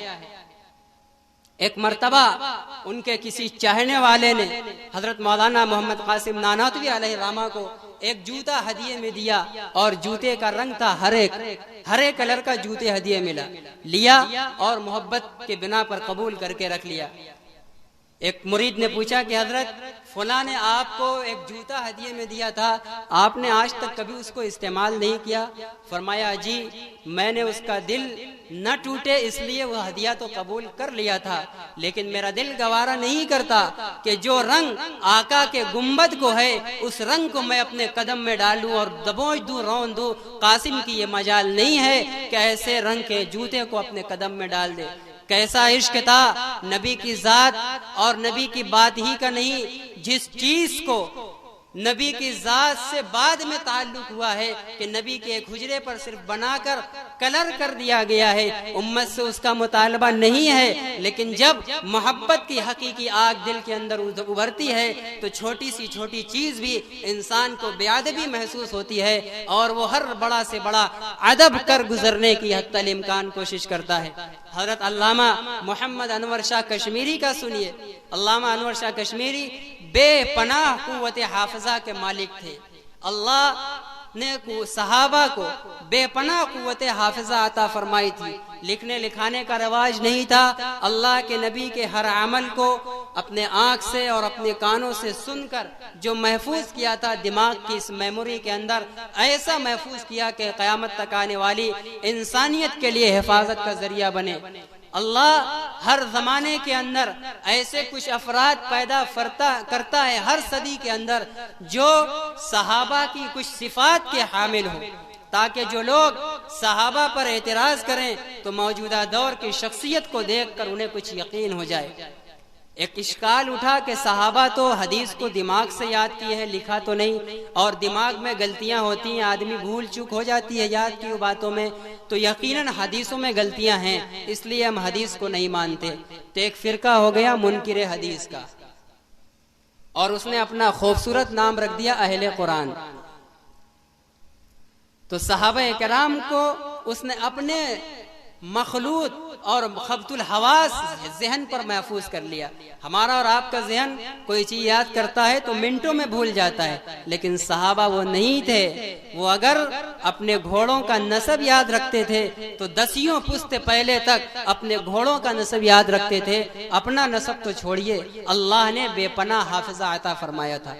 ایک مرتبہ ان کے کسی چاہنے والے نے حضرت مولانا محمد قاسم نانوتوی علیہ الرحمہ کو ایک جوتا ہدیے میں دیا، اور جوتے کا رنگ تھا ہرے کلر کا جوتے ہدیے ملا، لیا اور محبت کے بنا پر قبول کر کے رکھ لیا۔ ایک مرید نے پوچھا کہ حضرت فلاں نے آپ کو ایک جوتا ہدیے میں دیا تھا، آپ نے آج تک کبھی اس کو استعمال نہیں کیا؟ فرمایا جی میں نے اس کا دل نہ ٹوٹے اس لیے وہ ہدیہ تو قبول کر لیا تھا، لیکن میرا دل گوارا نہیں کرتا کہ جو رنگ آقا کے گنبد کو ہے اس رنگ کو میں اپنے قدم میں ڈالوں اور دبوچ دوں، رون دوں۔ قاسم کی یہ مجال نہیں ہے کہ ایسے رنگ کے جوتے کو اپنے قدم میں ڈال دے۔ کیسا عشق تھا، نبی کی ذات اور نبی کی بات ہی کا نہیں، جس چیز کو نبی کی ذات سے بعد میں تعلق ہوا ہے کہ نبی کے ایک حجرے پر صرف بنا کر کلر کر دیا گیا ہے، امت سے اس کا مطالبہ نہیں ہے، لیکن جب محبت کی حقیقی آگ دل کے اندر ابھرتی ہے تو چھوٹی سی چھوٹی چیز بھی انسان کو بے ادبی محسوس ہوتی ہے، اور وہ ہر بڑا سے بڑا ادب کر گزرنے کی حتی الامکان کوشش کرتا ہے۔ حضرت علامہ محمد انور شاہ کشمیری کا سنیے۔ علامہ انور شاہ کشمیری بے پناہ قوت حافظہ کے مالک تھے۔ اللہ نے صحابہ کو بے پناہ قوت حافظہ عطا فرمائی تھی۔ لکھنے لکھانے کا رواج نہیں تھا۔ اللہ کے نبی کے ہر عمل کو اپنے آنکھ سے اور اپنے کانوں سے سن کر جو محفوظ کیا تھا دماغ کی اس میموری کے اندر، ایسا محفوظ کیا کہ قیامت تک آنے والی انسانیت کے لیے حفاظت کا ذریعہ بنے۔ اللہ ہر زمانے کے اندر ایسے کچھ افراد پیدا کرتا ہے ہر صدی کے اندر جو صحابہ کی کچھ صفات کے حامل ہوں، تاکہ جو لوگ صحابہ پر اعتراض کریں تو موجودہ دور کی شخصیت کو دیکھ کر انہیں کچھ یقین ہو جائے۔ ایک اشکال اٹھا کہ صحابہ تو حدیث کو دماغ سے یاد کی ہے، لکھا تو نہیں، اور دماغ میں غلطیاں ہوتی ہیں، آدمی بھول چوک ہو جاتی ہے یاد کی باتوں میں، تو یقیناً حدیثوں میں غلطیاں ہیں، اس لیے ہم حدیث کو نہیں مانتے۔ تو ایک فرقہ ہو گیا منکر حدیث کا، اور اس نے اپنا خوبصورت نام رکھ دیا اہل قرآن۔ تو صحابہ کرام کو اس نے اپنے مخلوط اور خبط الحواس ذہن پر محفوظ کر لیا۔ ہمارا اور آپ کا ذہن کوئی چیز یاد کرتا ہے تو منٹوں میں بھول جاتا ہے، لیکن صحابہ وہ نہیں تھے۔ وہ اگر اپنے گھوڑوں کا نسب یاد رکھتے تھے تو 10 پشت پہلے تک اپنے گھوڑوں کا نسب یاد رکھتے تھے، اپنا نسب تو چھوڑیے، اللہ نے بے پناہ حافظہ عطا فرمایا تھا۔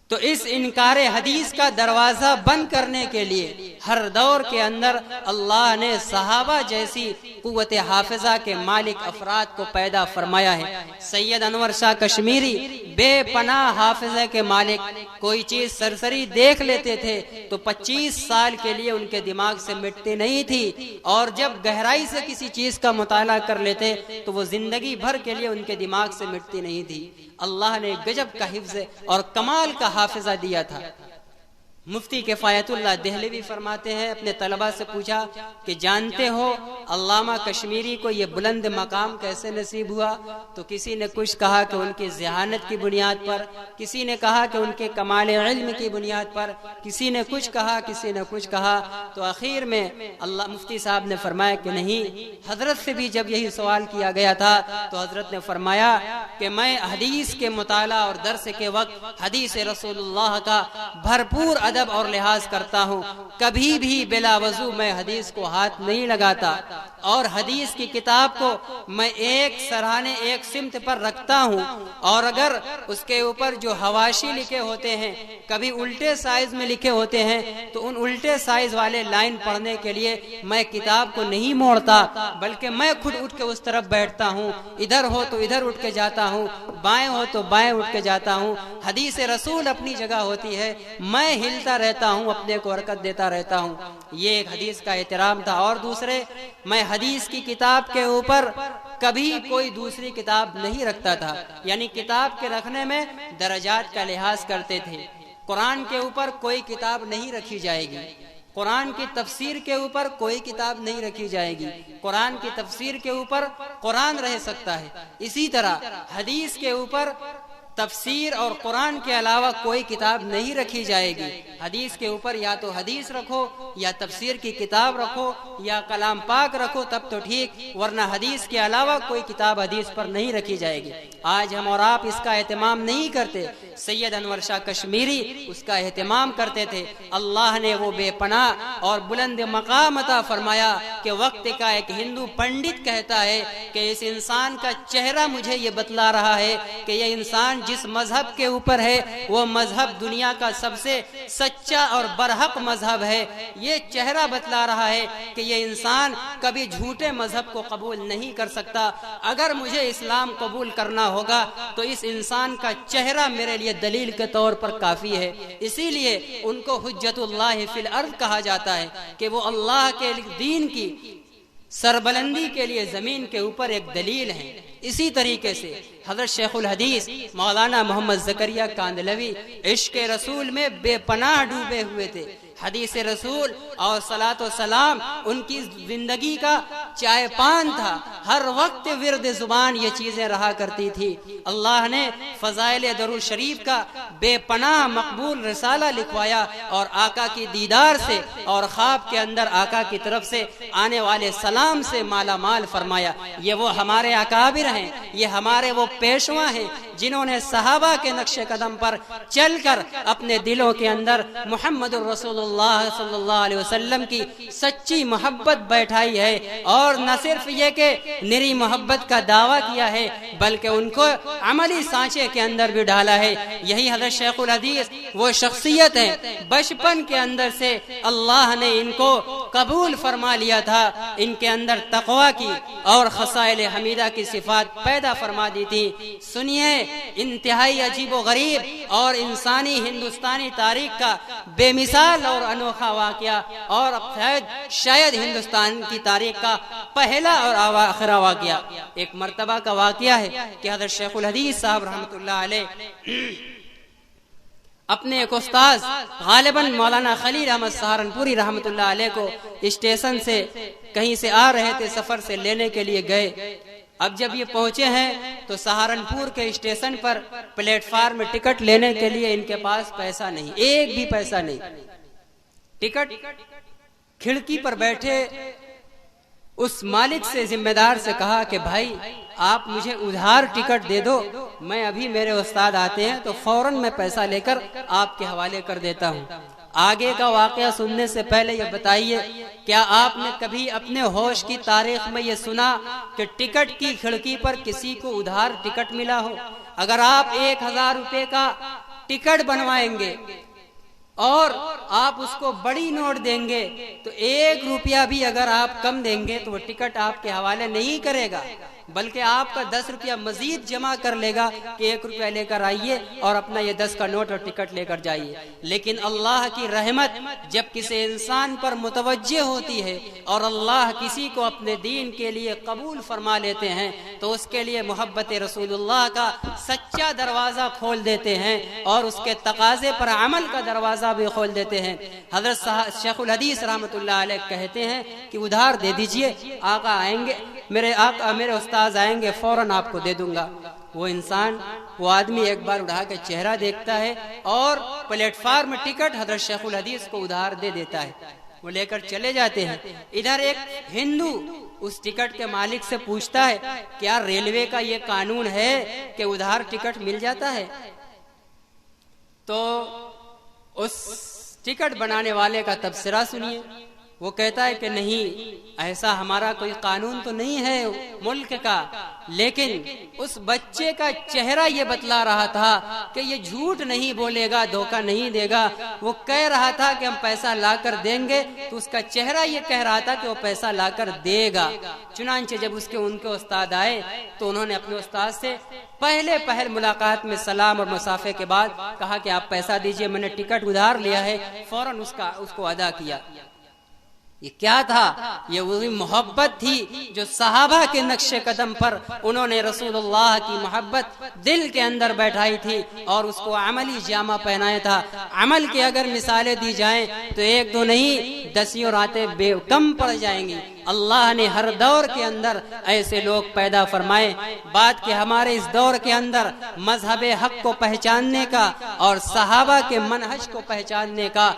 تو اس انکار حدیث کا دروازہ بند کرنے کے لیے ہر دور کے اندر اللہ نے صحابہ جیسی قوت حافظہ کے مالک افراد کو پیدا فرمایا ہے۔ سید انور شاہ کشمیری بے پناہ حافظہ کے مالک کوئی چیز سرسری دیکھ لیتے تھے تو 25 سال کے لیے ان کے دماغ سے مٹتی نہیں تھی، اور جب گہرائی سے کسی چیز کا مطالعہ کر لیتے تو وہ زندگی بھر کے لیے ان کے دماغ سے مٹتی نہیں تھی۔ اللہ نے گجب کا حفظ اور کمال کا حافظہ دیا تھا۔ مفتی کفایت اللہ دہلوی فرماتے ہیں، اپنے طلبہ سے پوچھا کہ جانتے ہو علامہ کشمیری کو یہ بلند مقام کیسے نصیب ہوا؟ تو کسی نے کچھ کہا کہ ان کی ذہانت کی بنیاد پر، کسی نے کہا کہ ان کے کمال علم کی بنیاد پر، کسی نے کچھ کہا، کسی نے کچھ کہا۔ تو آخر میں اللہ مفتی صاحب نے فرمایا کہ نہیں، حضرت سے بھی جب یہی سوال کیا گیا تھا تو حضرت نے فرمایا کہ میں حدیث کے مطالعہ اور درس کے وقت حدیث رسول اللہ کا بھرپور ادب اور لحاظ کرتا ہوں، کبھی بھی بلا وضو میں حدیث کو ہاتھ نہیں لگاتا، اور حدیث کی کتاب کو میں ایک سرہانے ایک سمت پر رکھتا ہوں، اور اگر اس کے اوپر جو حواشی لکھے ہوتے ہیں کبھی الٹے سائز میں لکھے ہوتے ہیں تو ان الٹے سائز والے لائن پڑھنے کے لیے میں کتاب کو نہیں موڑتا، بلکہ میں خود اٹھ کے اس طرف بیٹھتا ہوں، ادھر ہو تو ادھر اٹھ کے جاتا ہوں، بائیں ہو تو بائیں اٹھ کے جاتا ہوں۔ حدیث رسول اپنی جگہ ہوتی ہے، میں ہلتا رہتا ہوں، اپنے کو حرکت دیتا رہتا ہوں۔ یہ ایک حدیث کا احترام تھا۔ اور دوسرے، میں حدیث کی کتاب کے اوپر کبھی کوئی دوسری کتاب نہیں رکھتا تھا، یعنی کتاب کے رکھنے میں درجات کا لحاظ کرتے تھے۔ قرآن کے اوپر کوئی کتاب نہیں رکھی جائے گی، قرآن کی تفسیر کے اوپر کوئی کتاب نہیں رکھی جائے گی، قرآن کی تفسیر کے اوپر قرآن رہ سکتا ہے۔ اسی طرح حدیث کے اوپر تفسیر اور قرآن کے علاوہ کوئی کتاب نہیں رکھی جائے گی۔ حدیث کے اوپر یا تو حدیث رکھو یا تفسیر کی کتاب رکھو یا کلام پاک رکھو تب تو ٹھیک، ورنہ حدیث کے علاوہ کوئی کتاب حدیث پر نہیں رکھی جائے گی۔ آج ہم اور آپ اس کا اہتمام نہیں کرتے، سید انور شاہ کشمیری اس کا اہتمام کرتے تھے۔ اللہ نے وہ بے پناہ اور بلند مقام عطا فرمایا کہ وقت کا ایک ہندو پنڈت کہتا ہے کہ اس انسان کا چہرہ مجھے یہ بتلا رہا ہے کہ یہ انسان جس مذہب کے اوپر ہے وہ مذہب دنیا کا سب سے سچا اور برحق مذہب ہے۔ یہ چہرہ بتلا رہا ہے کہ یہ انسان کبھی جھوٹے مذہب کو قبول نہیں کر سکتا۔ اگر مجھے اسلام قبول کرنا ہوگا تو اس انسان کا چہرہ میرے لیے دلیل کے طور پر کافی ہے۔ اسی لیے ان کو حجت اللہ فی الارض کہا جاتا ہے کہ وہ اللہ کے دین کی سربلندی کے لیے زمین کے اوپر ایک دلیل ہے۔ اسی طریقے سے حضرت شیخ الحدیث مولانا محمد زکریا کاندھلوی عشق رسول میں بے پناہ ڈوبے ہوئے تھے۔ حدیث رسول اور صلاۃ و سلام ان کی زندگی کا چائے پان تھا، ہر وقت ورد زبان یہ چیزیں رہا کرتی تھی۔ اللہ نے فضائل درود شریف کا بے پناہ مقبول رسالہ لکھوایا اور آقا کی دیدار سے اور خواب کے اندر آقا کی طرف سے آنے والے سلام سے مالا مال فرمایا۔ یہ وہ ہمارے اکابر ہیں، یہ ہمارے وہ پیشوا ہیں جنہوں نے صحابہ کے نقش قدم پر چل کر اپنے دلوں کے اندر محمد الرسول اللہ صلی اللہ علیہ وسلم کی سچی محبت بیٹھائی ہے، اور نہ صرف یہ کہ نری محبت کا دعویٰ کیا ہے بلکہ ان کو عملی سانچے کے اندر بھی ڈالا ہے۔ یہی حضرت شیخ الحدیث وہ شخصیت ہے، بچپن کے اندر سے اللہ نے ان کو قبول فرما لیا تھا، ان کے اندر تقوی کی اور خصائل حمیدہ کی صفات پیدا فرما دی تھی۔ سنیے انتہائی عجیب و غریب اور انسانی ہندوستانی تاریخ کا بے مثال اور انوکھا واقعہ، اور شاید ہندوستان کی تاریخ کا پہلا اور آخرا واقعہ۔ ایک مرتبہ کا واقعہ ہے کہ حضرت شیخ الحدیث صاحب رحمۃ اللہ علیہ اپنے ایک استاذ غالباً مولانا خلیل احمد سہارنپوری رحمۃ اللہ علیہ کو اسٹیشن سے کہیں سے آ رہے تھے، سفر سے لینے کے لیے گئے۔ اب جب یہ پہنچے ہیں تو سہارنپور کے اسٹیشن پر پلیٹ فارم میں ٹکٹ لینے کے لیے ان کے پاس پیسہ نہیں، ایک بھی پیسہ نہیں۔ ٹکٹ کھڑکی پر بیٹھے اس مالک سے، ذمہ دار سے کہا کہ بھائی آپ مجھے ادھار ٹکٹ دے دو، میں ابھی میرے استاد آتے ہیں تو فوراً میں پیسہ لے کر آپ کے حوالے کر دیتا ہوں۔ آگے کا واقعہ سننے سے پہلے یہ بتائیے، کیا آپ نے کبھی اپنے ہوش کی تاریخ میں یہ سنا کہ ٹکٹ کی کھڑکی پر کسی کو ادھار ٹکٹ ملا ہو؟ اگر آپ 1000 روپے کا ٹکٹ بنوائیں گے اور آپ اس کو بڑی نوٹ دیں گے تو 1 روپیہ بھی اگر آپ کم دیں گے تو وہ ٹکٹ آپ کے حوالے نہیں کرے گا۔ بلکہ آپ کا 10 روپیہ مزید جمع کر لے گا کہ 1 روپیہ لے کر آئیے اور اپنا یہ 10 کا نوٹ اور ٹکٹ لے کر جائیے. لیکن اللہ کی رحمت جب کسی انسان پر متوجہ ہوتی ہے اور اللہ کسی کو اپنے دین کے لیے قبول فرما لیتے ہیں تو اس کے لیے محبت رسول اللہ کا سچا دروازہ کھول دیتے ہیں اور اس کے تقاضے پر عمل کا دروازہ بھی کھول دیتے ہیں. حضرت شیخ الحدیث رحمۃ اللہ علیہ کہتے ہیں کہ ادھار دے دیجئے، آقا آئیں گے، میرے استاذ آئیں گے، فوراً آپ کو دے دوں گا. وہ انسان، وہ آدمی ایک بار اٹھا کے چہرہ دیکھتا ہے اور پلیٹ فارم ٹکٹ حضرت شیخ الحدیث کو ادھار دے دیتا ہے. وہ لے کر چلے جاتے ہیں. ادھر ایک ہندو اس ٹکٹ کے مالک سے پوچھتا ہے کیا ریلوے کا یہ قانون ہے کہ ادھار ٹکٹ مل جاتا ہے؟ تو اس ٹکٹ بنانے والے کا تبصرہ سنیے. وہ کہتا ہے کہ نہیں، ایسا ہمارا کوئی قانون تو نہیں ہے ملک کا، لیکن اس بچے کا چہرہ یہ بتلا رہا تھا کہ یہ جھوٹ نہیں بولے گا، دھوکہ نہیں دے گا. وہ کہہ رہا تھا کہ ہم پیسہ لا کر دیں گے، تو اس کا چہرہ یہ کہہ رہا تھا کہ وہ پیسہ لا کر دے گا. چنانچہ جب ان کے استاد آئے تو انہوں نے اپنے استاد سے پہل ملاقات میں سلام اور مصافحے کے بعد کہا کہ آپ پیسہ دیجئے، میں نے ٹکٹ ادھار لیا ہے. فوراً اس کو ادا کیا. یہ کیا تھا؟ یہ وہی محبت تھی جو صحابہ کے نقش قدم پر انہوں نے رسول اللہ کی محبت دل کے اندر بیٹھائی تھی اور اس کو عملی جامہ پہنایا تھا. عمل کی اگر مثالیں دی جائیں تو 1 2 نہیں، 10 راتیں بے کم پڑ جائیں گی. اللہ نے ہر دور کے اندر ایسے لوگ پیدا فرمائے. بات کہ ہمارے اس دور کے اندر مذہب حق کو پہچاننے کا اور صحابہ کے منہج کو پہچاننے کا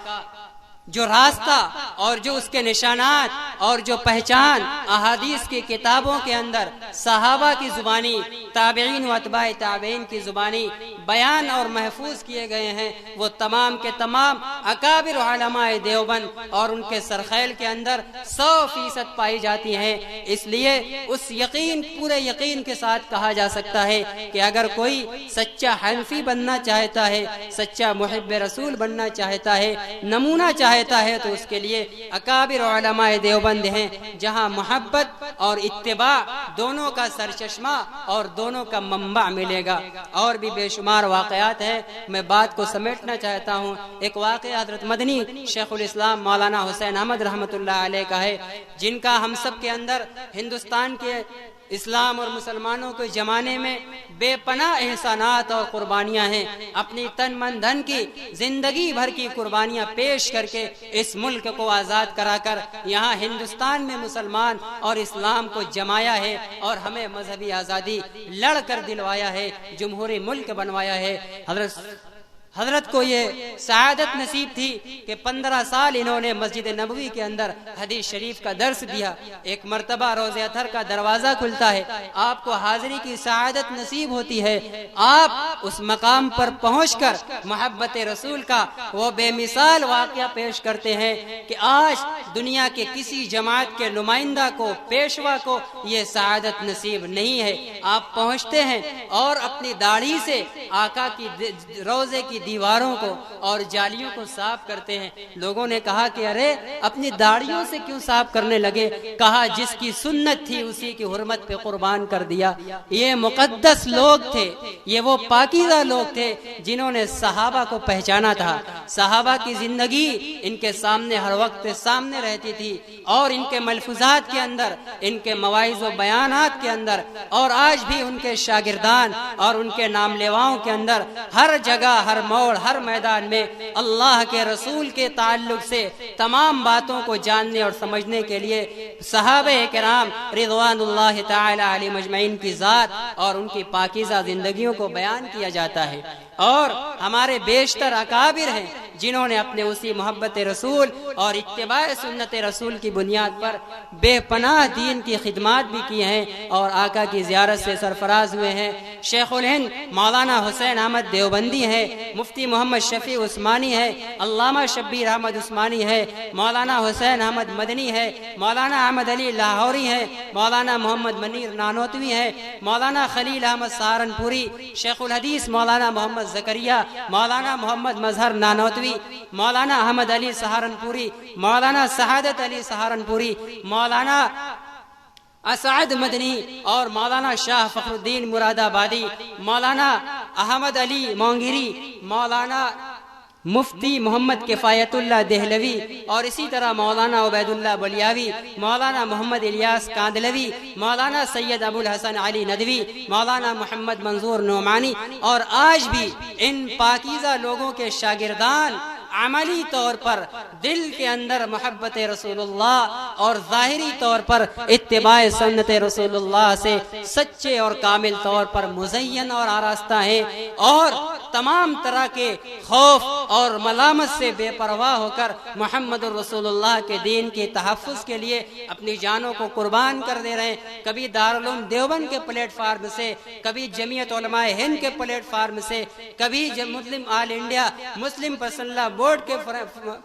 جو راستہ اور جو اس کے نشانات اور جو پہچان احادیث کی کتابوں کے اندر صحابہ کی زبانی، تابعین و اتباع تابعین کی زبانی بیان اور محفوظ کیے گئے ہیں، وہ تمام کے تمام اکابر علماء دیوبند اور ان کے سرخیل کے اندر 100% پائی جاتی ہیں. اس لیے اس پورے یقین کے ساتھ کہا جا سکتا ہے کہ اگر کوئی سچا حنفی بننا چاہتا ہے، سچا محب رسول بننا چاہتا ہے، نمونہ چاہتا ہے، تو اس کے لیے اکابر علماء دیوبند ہیں جہاں محبت اور اتباع دونوں کا سرچشمہ اور دونوں کا منبع ملے گا. اور بھی بے شمار واقعات ہیں، میں بات کو سمیٹنا چاہتا ہوں. ایک واقعہ حضرت مدنی شیخ الاسلام مولانا حسین احمد رحمۃ اللہ علیہ کا ہے، جن کا ہم سب کے اندر ہندوستان کے اسلام اور مسلمانوں کے زمانے میں بے پناہ احسانات اور قربانیاں ہیں. اپنی تن من دھن کی زندگی بھر کی قربانیاں پیش کر کے اس ملک کو آزاد کرا کر یہاں ہندوستان میں مسلمان اور اسلام کو جمایا ہے اور ہمیں مذہبی آزادی لڑ کر دلوایا ہے، جمہوری ملک بنوایا ہے. حضرت کو یہ سعادت نصیب تھی کہ 15 سال انہوں نے مسجد نبوی کے اندر حدیث شریف کا درس دیا. ایک مرتبہ روضہ اطہر کا دروازہ کھلتا ہے، آپ کو حاضری کی سعادت نصیب ہوتی ہے. آپ اس مقام پر پہنچ کر محبت رسول کا وہ بے مثال واقعہ پیش کرتے ہیں کہ آج دنیا کے کسی جماعت کے نمائندہ کو، پیشوا کو یہ سعادت نصیب نہیں ہے. آپ پہنچتے ہیں اور اپنی داڑھی سے آقا کی روضے کی دیواروں کو اور جالیوں کو صاف کرتے ہیں. لوگوں نے کہا کہ ارے اپنی داڑھیوں سے کیوں صاف کرنے لگے؟ کہا جس کی سنت تھی اسی کی حرمت پہ قربان کر دیا. یہ مقدس لوگ تھے، یہ وہ پاکیزہ لوگ تھے جنہوں نے صحابہ کو پہچانا تھا. صحابہ کی زندگی ان کے سامنے ہر وقت سامنے رہتی تھی اور ان کے ملفوظات کے اندر، ان کے مواعظ و بیانات کے اندر اور آج بھی ان کے شاگردان اور ان کے نام لیواؤں کے اندر ہر جگہ، ہر موڑ، ہر میدان میں اللہ کے رسول کے تعلق سے تمام باتوں کو جاننے اور سمجھنے کے لیے صحابہ کرام رضوان اللہ تعالی علیہم اجمعین کی ذات اور ان کی پاکیزہ زندگیوں کو بیان کیا جاتا ہے. اور ہمارے بیشتر اکابر ہیں جنہوں نے اپنے اسی محبت رسول اور اتباع سنت رسول کی بنیاد پر بے پناہ دین کی خدمات بھی کی ہیں اور آقا کی زیارت سے سرفراز ہوئے ہیں. شیخ الہند مولانا حسین احمد دیوبندی ہیں، مفتی محمد شفیع عثمانی ہے، علامہ شبیر احمد عثمانی ہے، مولانا حسین احمد مدنی ہے، مولانا احمد علی لاہوری ہے، مولانا محمد منیر نانوتوی ہے، مولانا خلیل احمد سہارنپوری، شیخ الحدیث مولانا محمد زکریا، مولانا محمد مظہر نانوتوی، مولانا احمد علی سہارنپوری، مولانا سعادت علی سہارنپوری، مولانا اسعد مدنی اور مولانا شاہ فخر الدین مراد آبادی، مولانا احمد علی مونگیری، مولانا مفتی محمد کفایت اللہ دہلوی، اور اسی طرح مولانا عبید اللہ بلیاوی، مولانا محمد الیاس کاندلوی، مولانا سید ابو الحسن علی ندوی، مولانا محمد منظور نعمانی، اور آج بھی ان پاکیزہ لوگوں کے شاگردان عملی طور پر دل کے اندر محبت رسول اللہ اور ظاہری طور پر اتباع سنت رسول اللہ سے سچے اور کامل طور پر مزین اور آراستہ ہیں، اور تمام طرح کے خوف اور ملامت سے بے پرواہ ہو کر محمد الرسول اللہ کے دین کے تحفظ کے لیے اپنی جانوں کو قربان کر دے رہے ہیں۔ کبھی دارالعلوم دیوبند کے پلیٹ فارم سے، کبھی جمعیت علماء ہند کے پلیٹ فارم سے، کبھی مسلم آل انڈیا مسلم پرسنل لا بورڈ کے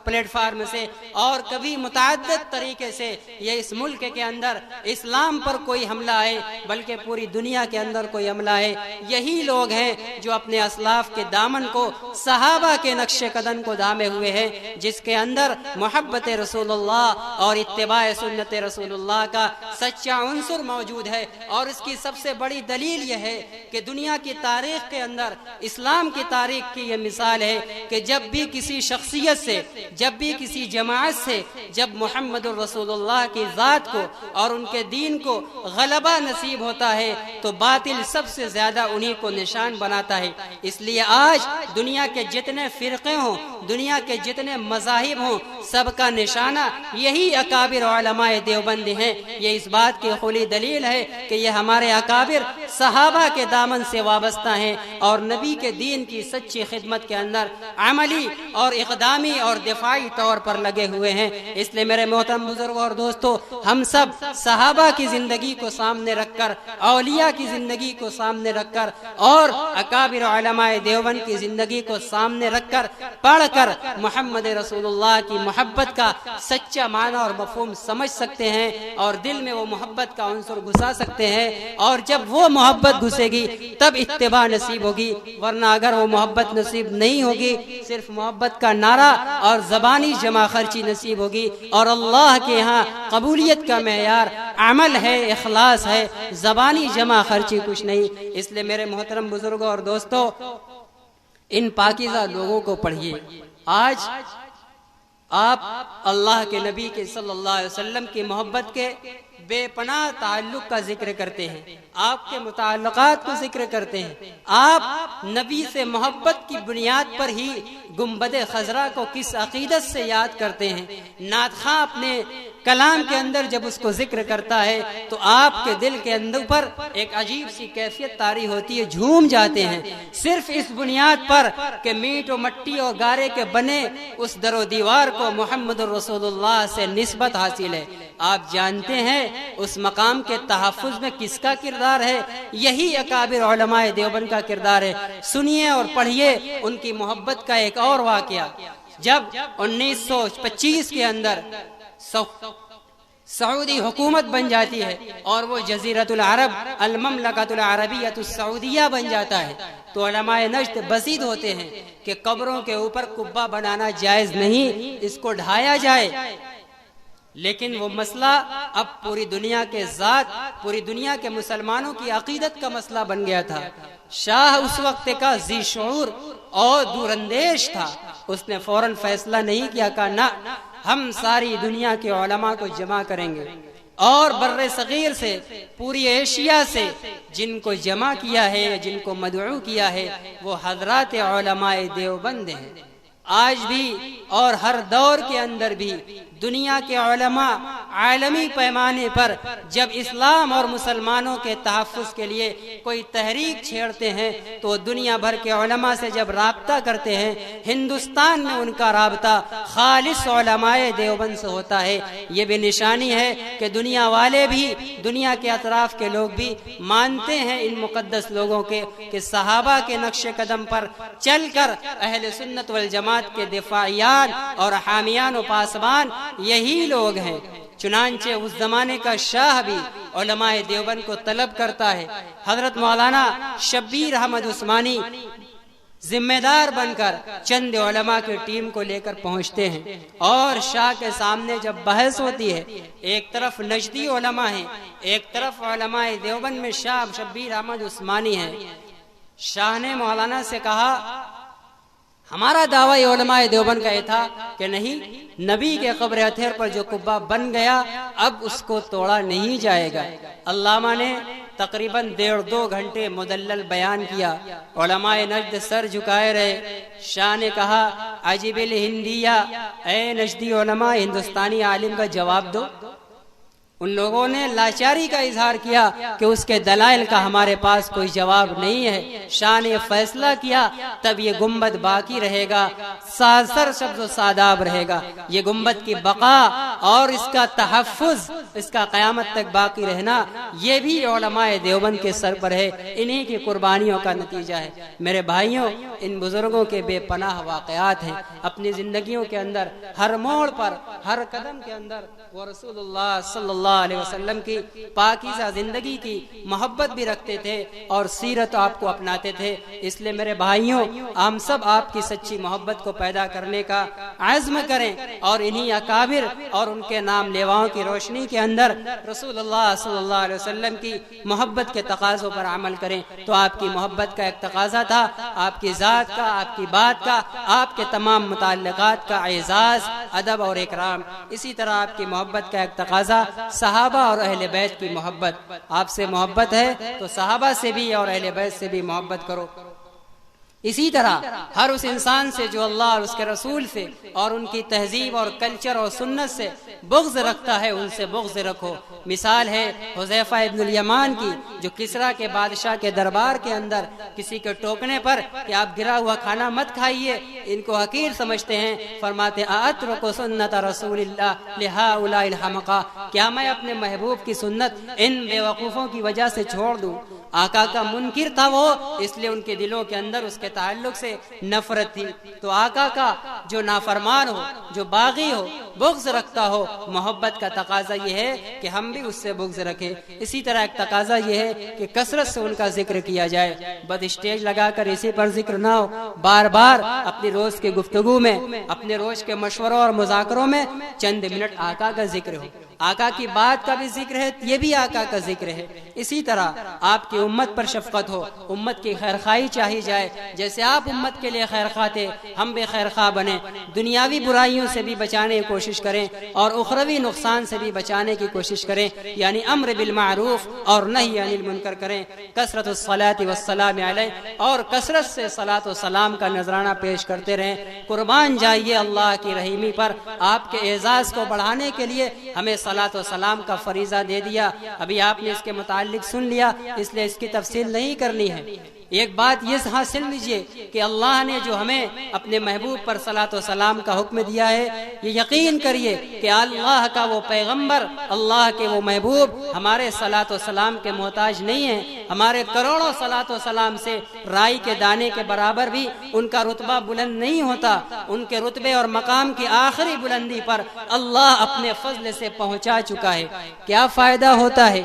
پلیٹ فارم سے، اور کبھی متعدد طریقے سے یہ اس ملک کے اندر اسلام پر کوئی حملہ ہے، بلکہ پوری دنیا کے اندر کوئی حملہ ہے۔ یہی لوگ ہیں جو اپنے اسلاف کے دامن کو، صحابہ کے نقش قدم کو دامے ہوئے ہیں، جس کے اندر محبت رسول اللہ اور اتباع سنت رسول اللہ کا سچا عنصر موجود ہے۔ اور اس کی سب سے بڑی دلیل یہ ہے کہ دنیا کی تاریخ کے اندر، اسلام کی تاریخ کی یہ مثال ہے کہ جب بھی کسی شخصیت سے، جب بھی کسی جماعت سے، جب محمد الرسول اللہ کی ذات کو اور ان کے دین کو غلبہ نصیب ہوتا ہے تو باطل سب سے زیادہ انہی کو نشان بناتا ہے۔ اس لیے آج دنیا کے جتنے فرقے ہوں، دنیا کے جتنے مذاہب ہوں، سب کا نشانہ یہی اکابر علماء دیوبند ہیں۔ یہ اس بات کی کھلی دلیل ہے کہ یہ ہمارے اکابر صحابہ کے دامن سے وابستہ ہیں اور نبی کے دین کی سچی خدمت کے اندر عملی اور اقدامی اور دفاعی طور پر لگے ہوئے ہیں۔ اس لیے میرے محترم بزرگوں اور دوستو، ہم سب صحابہ کی زندگی کو سامنے رکھ کر، اولیاء کی زندگی کو سامنے رکھ کر، اور اکابر علماء دیوبند کی زندگی کو سامنے رکھ کر پڑھ کر محمد رسول اللہ کی محبت کا سچا معنی اور مفہوم سمجھ سکتے ہیں، اور دل میں وہ محبت کا عنصر گھسا سکتے ہیں، اور جب وہ محبت گھسے گی تب اتباع نصیب ہوگی، ورنہ اگر وہ محبت نصیب نہیں ہوگی، صرف محبت کا نعرہ اور زبانی جمع خرچی نصیب ہوگی، اور اللہ کے ہاں قبولیت کا معیار عمل ہے، اخلاص ہے، زبانی جمع خرچی کچھ نہیں۔ اس لیے میرے محترم بزرگوں اور دوستو، ان پاکیزہ لوگوں کو پڑھیے۔ آج آپ اللہ کے نبی کے صلی اللہ علیہ وسلم کی محبت کے بے پناہ تعلق کا ذکر کرتے ہیں، آپ کے متعلقات کو ذکر کرتے ہیں، آپ نبی سے محبت کی بنیاد پر ہی گنبد خضرا کو کس عقیدت سے یاد کرتے ہیں۔ نعت خواں اپنے کلام کے اندر جب اس کو ذکر کرتا ہے تو آپ کے دل کے اندر پر ایک عجیب سی کیفیت طاری ہوتی ہے، جھوم جاتے ہیں، صرف اس بنیاد پر کہ میٹ و مٹی اور گارے کے بنے اس در و دیوار کو محمد الرسول اللہ سے نسبت حاصل ہے۔ آپ جانتے ہیں اس مقام کے تحفظ میں کس کا کردار ہے؟ یہی اکابر علماء دیوبند کا کردار ہے۔ سنیے اور پڑھیے ان کی محبت کا ایک اور واقعہ۔ جب 1925 کے اندر سعودی حکومت بن جاتی ہے اور وہ جزیرۃ العرب المملکۃ العربیۃ السعودیہ بن جاتا ہے، تو علماء نجد بزید ہوتے ہیں کہ قبروں کے اوپر قبہ بنانا جائز نہیں، اس کو ڈھایا جائے۔ لیکن وہ مسئلہ اب پوری دنیا کے ذات، پوری دنیا کے مسلمانوں کی عقیدت کا مسئلہ بن گیا تھا۔ شاہ اس وقت کا ذی شعور اور دور اندیش تھا، اس نے فوراً فیصلہ نہیں کیا کہ نہ، ہم ساری دنیا کے علماء کو جمع کریں گے، اور بر صغیر سے، پوری ایشیا سے جن کو جمع کیا ہے، جن کو مدعو کیا ہے، وہ حضرات علماء دیوبند ہیں۔ آج بھی اور ہر دور کے اندر بھی دنیا کے علماء عالمی پیمانے پر جب اسلام اور مسلمانوں کے تحفظ کے لیے کوئی تحریک چھیڑتے ہیں تو دنیا بھر کے علماء سے جب رابطہ کرتے ہیں، ہندوستان میں ان کا رابطہ خالص علماء دیوبند سے ہوتا ہے۔ یہ بھی نشانی ہے کہ دنیا والے بھی، دنیا کے اطراف کے لوگ بھی مانتے ہیں ان مقدس لوگوں کے کہ صحابہ کے نقش قدم پر چل کر اہل سنت والجماعت کے دفاعیان اور حامیان و پاسبان یہی لوگ ہیں۔ چنانچہ اس زمانے کا شاہ بھی علماء دیوبند کو طلب کرتا ہے۔ حضرت مولانا شبیر احمد عثمانی ذمہ دار بن کر چند علماء کی ٹیم کو لے کر پہنچتے ہیں اور شاہ کے سامنے جب بحث ہوتی ہے، ایک طرف نجدی علماء ہیں، ایک طرف علماء دیوبند میں شاہ شبیر احمد عثمانی ہیں۔ شاہ نے مولانا سے کہا ہمارا دعوی علماء دیوبند کا یہ تھا کہ نہیں، نبی کے قبر اطہر پر جو قبہ بن گیا اب اس کو توڑا نہیں جائے گا۔ علامہ نے تقریباً 1.5-2 گھنٹے مدلل بیان کیا، علماء نجد سر جھکائے رہے۔ شاہ نے کہا عجیب الہندیہ، اے نجدی علماء، ہندوستانی عالم کا جواب دو۔ ان لوگوں نے لاچاری کا اظہار کیا کہ اس کے دلائل کا ہمارے پاس کوئی جواب نہیں ہے۔ شاہ نے فیصلہ کیا تب یہ گنبد باقی رہے گا، سرسبز سبز و ساداب رہے گا۔ یہ گنبد کی بقا اور اس کا تحفظ، اس کا قیامت تک باقی رہنا، یہ بھی علماء دیوبند کے سر پر ہے، انہی کی قربانیوں کا نتیجہ ہے۔ میرے بھائیوں، ان بزرگوں کے بے پناہ واقعات ہیں اپنی زندگیوں کے اندر، ہر موڑ پر، ہر قدم کے اندر وہ رسول اللہ صلی اللہ علیہ وسلم کی پاکیزہ زندگی کی محبت بھی رکھتے تھے اور سیرت آپ کو اپناتے تھے۔ اس لیے میرے بھائیوں، ہم سب آپ کی سچی محبت کو پیدا کرنے کا عزم کریں اور انہی اکابر اور ان کے نام لیواؤں کی روشنی کے اندر رسول اللہ صلی اللہ علیہ وسلم کی محبت کے تقاضوں پر عمل کریں۔ تو آپ کی محبت کا ایک تقاضا تھا آپ کی ذات کا، آپ کی بات کا، آپ کے تمام متعلقات کا اعزاز، ادب اور اکرام۔ اسی طرح آپ کی محبت کا ایک تقاضا صحابہ اور اہل بیت کی محبت۔ آپ سے محبت ہے تو صحابہ سے بھی اور اہل بیت سے بھی محبت کرو۔ اسی طرح ہر اس انسان سے جو اللہ اور اس کے رسول سے اور ان کی تہذیب اور کلچر اور سنت سے بغض رکھتا ہے، ان سے بغض رکھو۔ مثال ہے حذیفہ ابن الیمان کی، جو کسریٰ کے بادشاہ کے دربار کے اندر کسی کے ٹوکنے پر کہ آپ گرا ہوا کھانا مت کھائیے، ان کو حقیر سمجھتے ہیں، فرماتے اترک سنت رسول اللہ لہؤلاء الحمقاء، کیا میں اپنے محبوب کی سنت ان بے وقوفوں کی وجہ سے چھوڑ دوں؟ آقا کا منکر تھا وہ، اس لیے ان کے دلوں کے اندر اس کے تعلق سے نفرت تھی۔ تو آقا کا جو نافرمان ہو، جو باغی ہو، بغض رکھتا ہو، محبت کا تقاضا یہ ہے کہ ہم بھی اس سے بغض رکھیں۔ اسی طرح ایک تقاضا یہ ہے کہ کثرت سے ان کا ذکر کیا جائے، بس اسٹیج لگا کر اسی پر ذکر نہ ہو، بار بار اپنی روز کی گفتگو میں، اپنے روز کے مشوروں اور مذاکروں میں چند منٹ آقا کا ذکر ہو۔ آقا کی بات کا بھی ذکر ہے، یہ بھی آقا کا ذکر ہے۔ اسی طرح آپ کی امت پر شفقت ہو، امت کی خیرخواہی چاہی جائے، جیسے آپ امت کے لیے خیرخواہ تھے، ہم بھی خیرخواہ بنیں، دنیاوی برائیوں سے بھی بچانے کی کوشش کریں اور اخروی نقصان سے بھی بچانے کی کوشش کریں، یعنی امر بالمعروف اور نہی عن المنکر کریں۔ کثرت الصلاۃ والسلام علیہ، اور کثرت سے صلاۃ و سلام کا نذرانہ پیش کرتے رہیں۔ قربان جائیے اللہ کی رحیمی پر، آپ کے اعزاز کو بڑھانے کے لیے ہمیں صلاۃ و سلام کا فریضہ دے دیا۔ ابھی آپ نے اس کے متعلق سن لیا، اس لیے اس کی تفصیل نہیں کرنی ہے۔ ایک بات یہ حاصل لیجئے کہ اللہ نے جو ہمیں اپنے محبوب پر صلاۃ و سلام کا حکم دیا ہے، یہ یقین کریے کہ اللہ کا وہ پیغمبر، اللہ کے وہ محبوب ہمارے صلاۃ و سلام کے محتاج نہیں ہیں۔ ہمارے کروڑوں صلاۃ و سلام سے رائی کے دانے کے برابر بھی ان کا رتبہ بلند نہیں ہوتا۔ ان کے رتبے اور مقام کی آخری بلندی پر اللہ اپنے فضل سے پہنچا چکا ہے۔ کیا فائدہ ہوتا ہے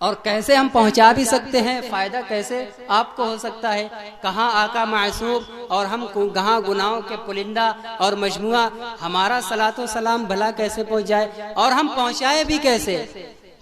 اور کیسے ہم پہنچا بھی سکتے ہیں؟ فائدہ کیسے آپ کو ہو سکتا ہے؟ کہاں آقا معصوم اور ہم کہاں گناہوں کے پلندہ اور مجموعہ، ہمارا صلاۃ و سلام بھلا کیسے پہنچ جائے؟ اور ہم پہنچائے بھی کیسے؟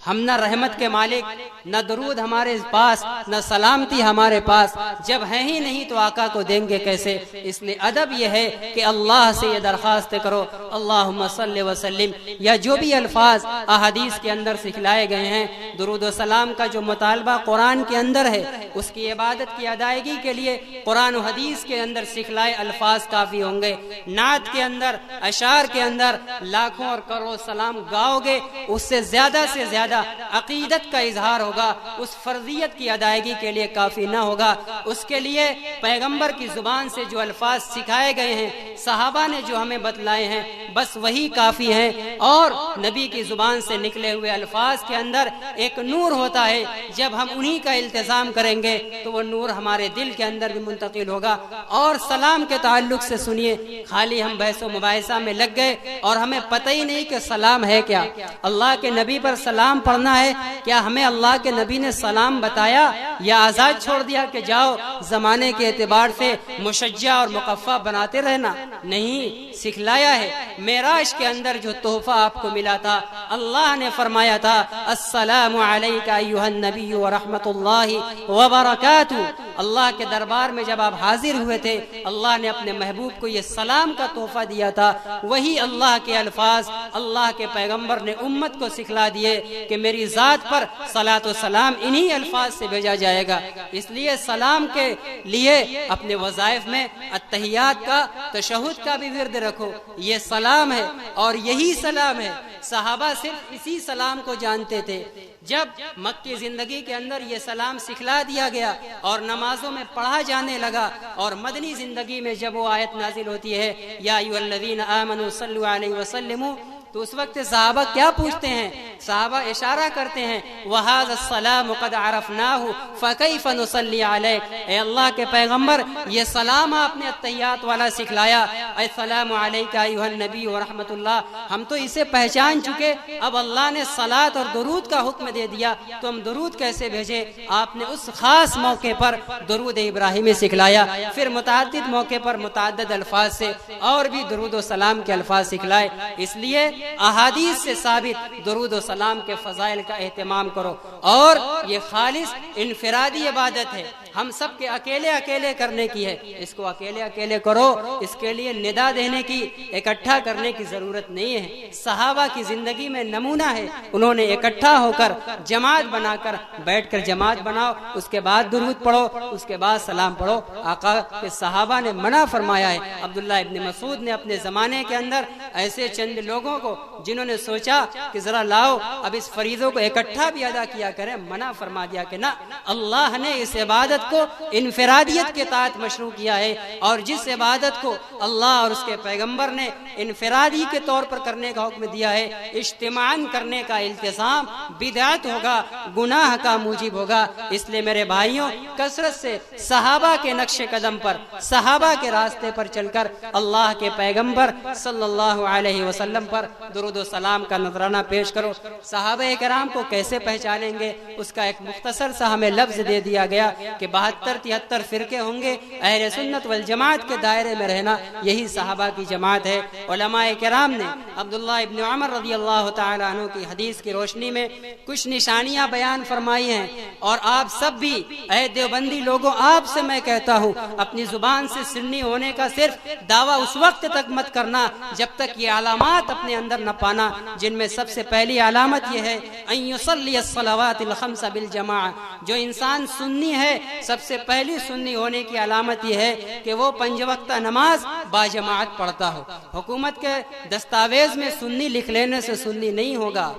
ہم نہ رحمت کے مالک، نہ درود ہمارے پاس، نہ سلامتی ہمارے پاس، جب ہیں ہی نہیں تو آقا کو دیں گے کیسے؟ اس لیے ادب یہ ہے کہ اللہ سے یہ درخواست کرو، اللہم صلی وسلم، یا جو بھی الفاظ احادیث کے اندر سکھلائے گئے ہیں، درود و سلام کا جو مطالبہ قرآن کے اندر ہے، اس کی عبادت کی ادائیگی کے لیے قرآن و حدیث کے اندر سکھلائے الفاظ کافی ہوں گے۔ نعت کے اندر، اشعار کے اندر لاکھوں اور کروڑوں سلام گاؤ گے، اس سے زیادہ عقیدت کا اظہار ہوگا، اس فرضیت کی ادائیگی کے لیے کافی نہ ہوگا۔ اس کے لیے پیغمبر کی زبان سے جو الفاظ سکھائے گئے ہیں، صحابہ نے جو ہمیں بتلائے ہیں، بس وہی کافی ہیں، اور نبی کی زبان سے نکلے ہوئے الفاظ کے اندر ایک نور ہوتا ہے، جب ہم انہی کا التزام کریں گے تو وہ نور ہمارے دل کے اندر بھی منتقل ہوگا۔ اور سلام کے تعلق سے سنیے، خالی ہم بحث و مباحثہ میں لگ گئے اور ہمیں پتہ ہی نہیں کہ سلام ہے کیا، اللہ کے نبی پر سلام پڑھنا ہے کیا ہمیں اللہ کے نبی نے سلام بتایا یا آزاد چھوڑ دیا کہ جاؤ زمانے کے اعتبار سے مشجع اور مقفع بناتے رہنا؟ نہیں، سکھلایا ہے۔ معراج کے اندر جو تحفہ آپ کو ملا تھا، اللہ نے فرمایا تھا السلام علیک ایھا النبی ورحمۃ اللہ وبرکاتہ۔ اللہ کے دربار میں جب آپ حاضر ہوئے تھے، اللہ نے اپنے محبوب کو یہ سلام کا تحفہ دیا تھا۔ وہی اللہ کے الفاظ اللہ کے پیغمبر نے امت کو سکھلا دیے کہ میری ذات پر صلاۃ و سلام انہی الفاظ سے بھیجا جائے گا۔ اس لیے سلام کے لیے اپنے وظائف میں التحیات کا، تشہد کا بھی ورد رکھو۔ یہ سلام ہے اور یہی سلام ہے۔ صحابہ صرف اسی سلام کو جانتے تھے۔ جب مکی زندگی کے اندر یہ سلام سکھلا دیا گیا اور نمازوں میں پڑھا جانے لگا، اور مدنی زندگی میں جب وہ آیت نازل ہوتی ہے یا ایھا الذین آمنوا صلوا علیہ وسلموا، تو اس وقت صحابہ کیا پوچھتے ہیں؟ صحابہ اشارہ کرتے ہیں وَهَذَا السَّلَامُ قَدْ عَرَفْنَاهُ فَكَيْفَ نُصَلِّي عَلَيْكَ، اے اللہ کے پیغمبر یہ سلام آپ نے التحیات والا سکھلایا، السلام علیکہ ایھا النبی ورحمۃ اللہ، ہم تو اسے پہچان چکے، اب اللہ نے صلاۃ اور درود کا حکم دے دیا تو ہم درود کیسے بھیجیں؟ آپ نے اس خاص موقع پر درود ابراہیمی سکھلایا، پھر متعدد موقع پر متعدد الفاظ سے اور بھی درود و سلام کے الفاظ سکھلائے۔ اس لیے احادیث سے ثابت درود و سلام کے فضائل کا اہتمام کرو، اور یہ خالص انفرادی عبادت ہے، ہم سب کے اکیلے اکیلے کرنے کی ہے، اس کو اکیلے اکیلے کرو، اس کے لیے ندا دینے کی، اکٹھا کرنے کی ضرورت نہیں ہے۔ صحابہ کی زندگی میں نمونہ ہے، انہوں نے اکٹھا ہو کر جماعت بنا کر بیٹھ کر جماعت بناؤ، اس کے بعد درود پڑھو، اس کے بعد سلام پڑھو۔ آقا کے صحابہ نے منع فرمایا ہے۔ عبداللہ ابن مسعود نے اپنے زمانے کے اندر ایسے چند لوگوں کو جنہوں نے سوچا کہ ذرا لاؤ اب اس فریضوں کو اکٹھا بھی ادا کیا کریں، منع فرما دیا کہ نہ، اللہ نے اس عبادت کو انفرادیت کے تحت مشروع کیا ہے، اور جس عبادت کو اللہ اور اس کے پیغمبر نے انفرادی کے طور پر کرنے کا حکم دیا ہے، اجتماعاً کرنے کا التزام بدعت ہوگا، گناہ کا موجب ہوگا۔ اس لیے میرے بھائیوں، کثرت سے صحابہ کے نقش قدم پر، صحابہ کے راستے پر چل کر اللہ کے پیغمبر صلی اللہ علیہ وسلم پر درود و سلام کا نذرانہ پیش کرو۔ صحابہ کرام کو کیسے پہچانیں گے؟ اس کا ایک مختصر سا ہمیں لفظ دے دیا گیا کہ 72-73 فرقے ہوں گے، اہل سنت والجماعت کے دائرے میں رہنا یہی صحابہ کی جماعت ہے۔ علماء کرام نے عبداللہ ابن عمر رضی اللہ تعالیٰ عنہ کی حدیث کی روشنی میں کچھ نشانیاں بیان فرمائی ہیں، اور آپ سب بھی اے دیوبندی لوگوں، آپ سے میں کہتا ہوں اپنی زبان سے سنی ہونے کا صرف دعویٰ اس وقت تک مت کرنا جب تک یہ علامات اپنے اندر نہ پانا، جن میں سب سے پہلی علامت یہ ہے ان یصلی الصلوات الخمس بالجماعہ۔ جو انسان سنی ہے، سب سے پہلی سنی ہونے کی علامت یہ ہے کہ وہ 5 وقتہ نماز باجماعت پڑھتا ہو۔ حکومت کے دستاویز میں سنی لکھ لینے سے سنی نہیں ہوگا،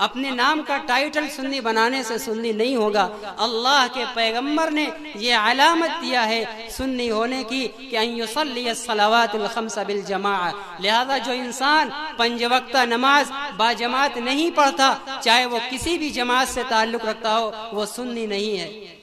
اپنے نام کا ٹائٹل سنی بنانے سے سنی نہیں ہوگا۔ اللہ کے پیغمبر نے یہ علامت دیا ہے سنی ہونے کی کہ ان یصلی الصلوات الخمس بالجماعہ، لہذا جو انسان 5 وقتہ نماز باجماعت نہیں پڑھتا، چاہے وہ کسی بھی جماعت سے تعلق رکھتا ہو، وہ سنی نہیں ہے۔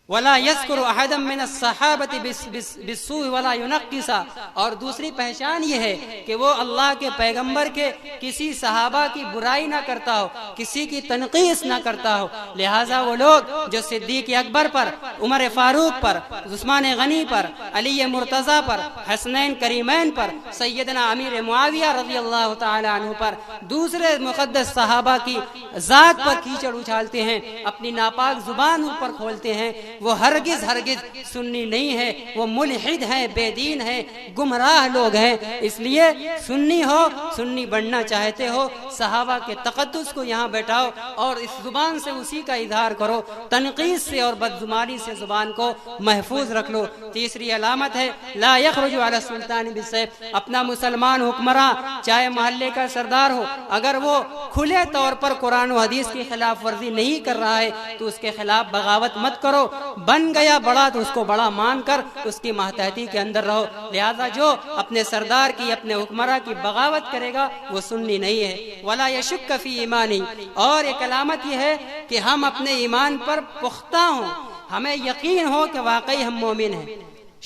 ولا یذکر احدا من الصحابۃ بالسوء ولا ينقص، اور دوسری پہچان یہ ہے کہ وہ اللہ کے پیغمبر کے کسی صحابہ کی برائی نہ کرتا ہو، کسی کی تنقیص نہ کرتا ہو۔ لہٰذا وہ لوگ جو صدیق اکبر پر، عمر فاروق پر، عثمان غنی پر، علی مرتضیٰ پر، حسنین کریمین پر، سیدنا امیر معاویہ رضی اللہ تعالی عنہ پر، دوسرے مقدس صحابہ کی ذات پر کیچڑ اچھالتے ہیں، اپنی ناپاک زبان اوپر کھولتے ہیں، وہ ہرگز سنی نہیں ہے، وہ ملحد ہیں، بے دین ہیں، گمراہ لوگ ہیں۔ اس لیے سنی ہو، سنی بننا چاہتے ہو، صحابہ کے تقدس کو یہاں بیٹھاؤ اور اس زبان سے اسی کا اظہار کرو، تنقیص سے اور بدزمانی سے زبان کو محفوظ رکھ لو۔ تیسری علامت ہے لا یخرج علی السلطان بالسیف، اپنا مسلمان حکمراں چاہے محلے کا سردار ہو، اگر وہ کھلے طور پر قرآن و حدیث کی خلاف ورزی نہیں کر رہا ہے تو اس کے خلاف بغاوت مت کرو، بن گیا بڑا تو اس کو بڑا مان کر اس کی ماتحتی کے اندر رہو. لہذا جو اپنے سردار کی اپنے حکمراں کی بغاوت کرے گا وہ سنی نہیں ہے. ولا یشک فی ایمانی، اور ایک علامت یہ ہے کہ ہم اپنے ایمان پر پختہ ہوں، ہمیں یقین ہو کہ واقعی ہم مومن ہیں،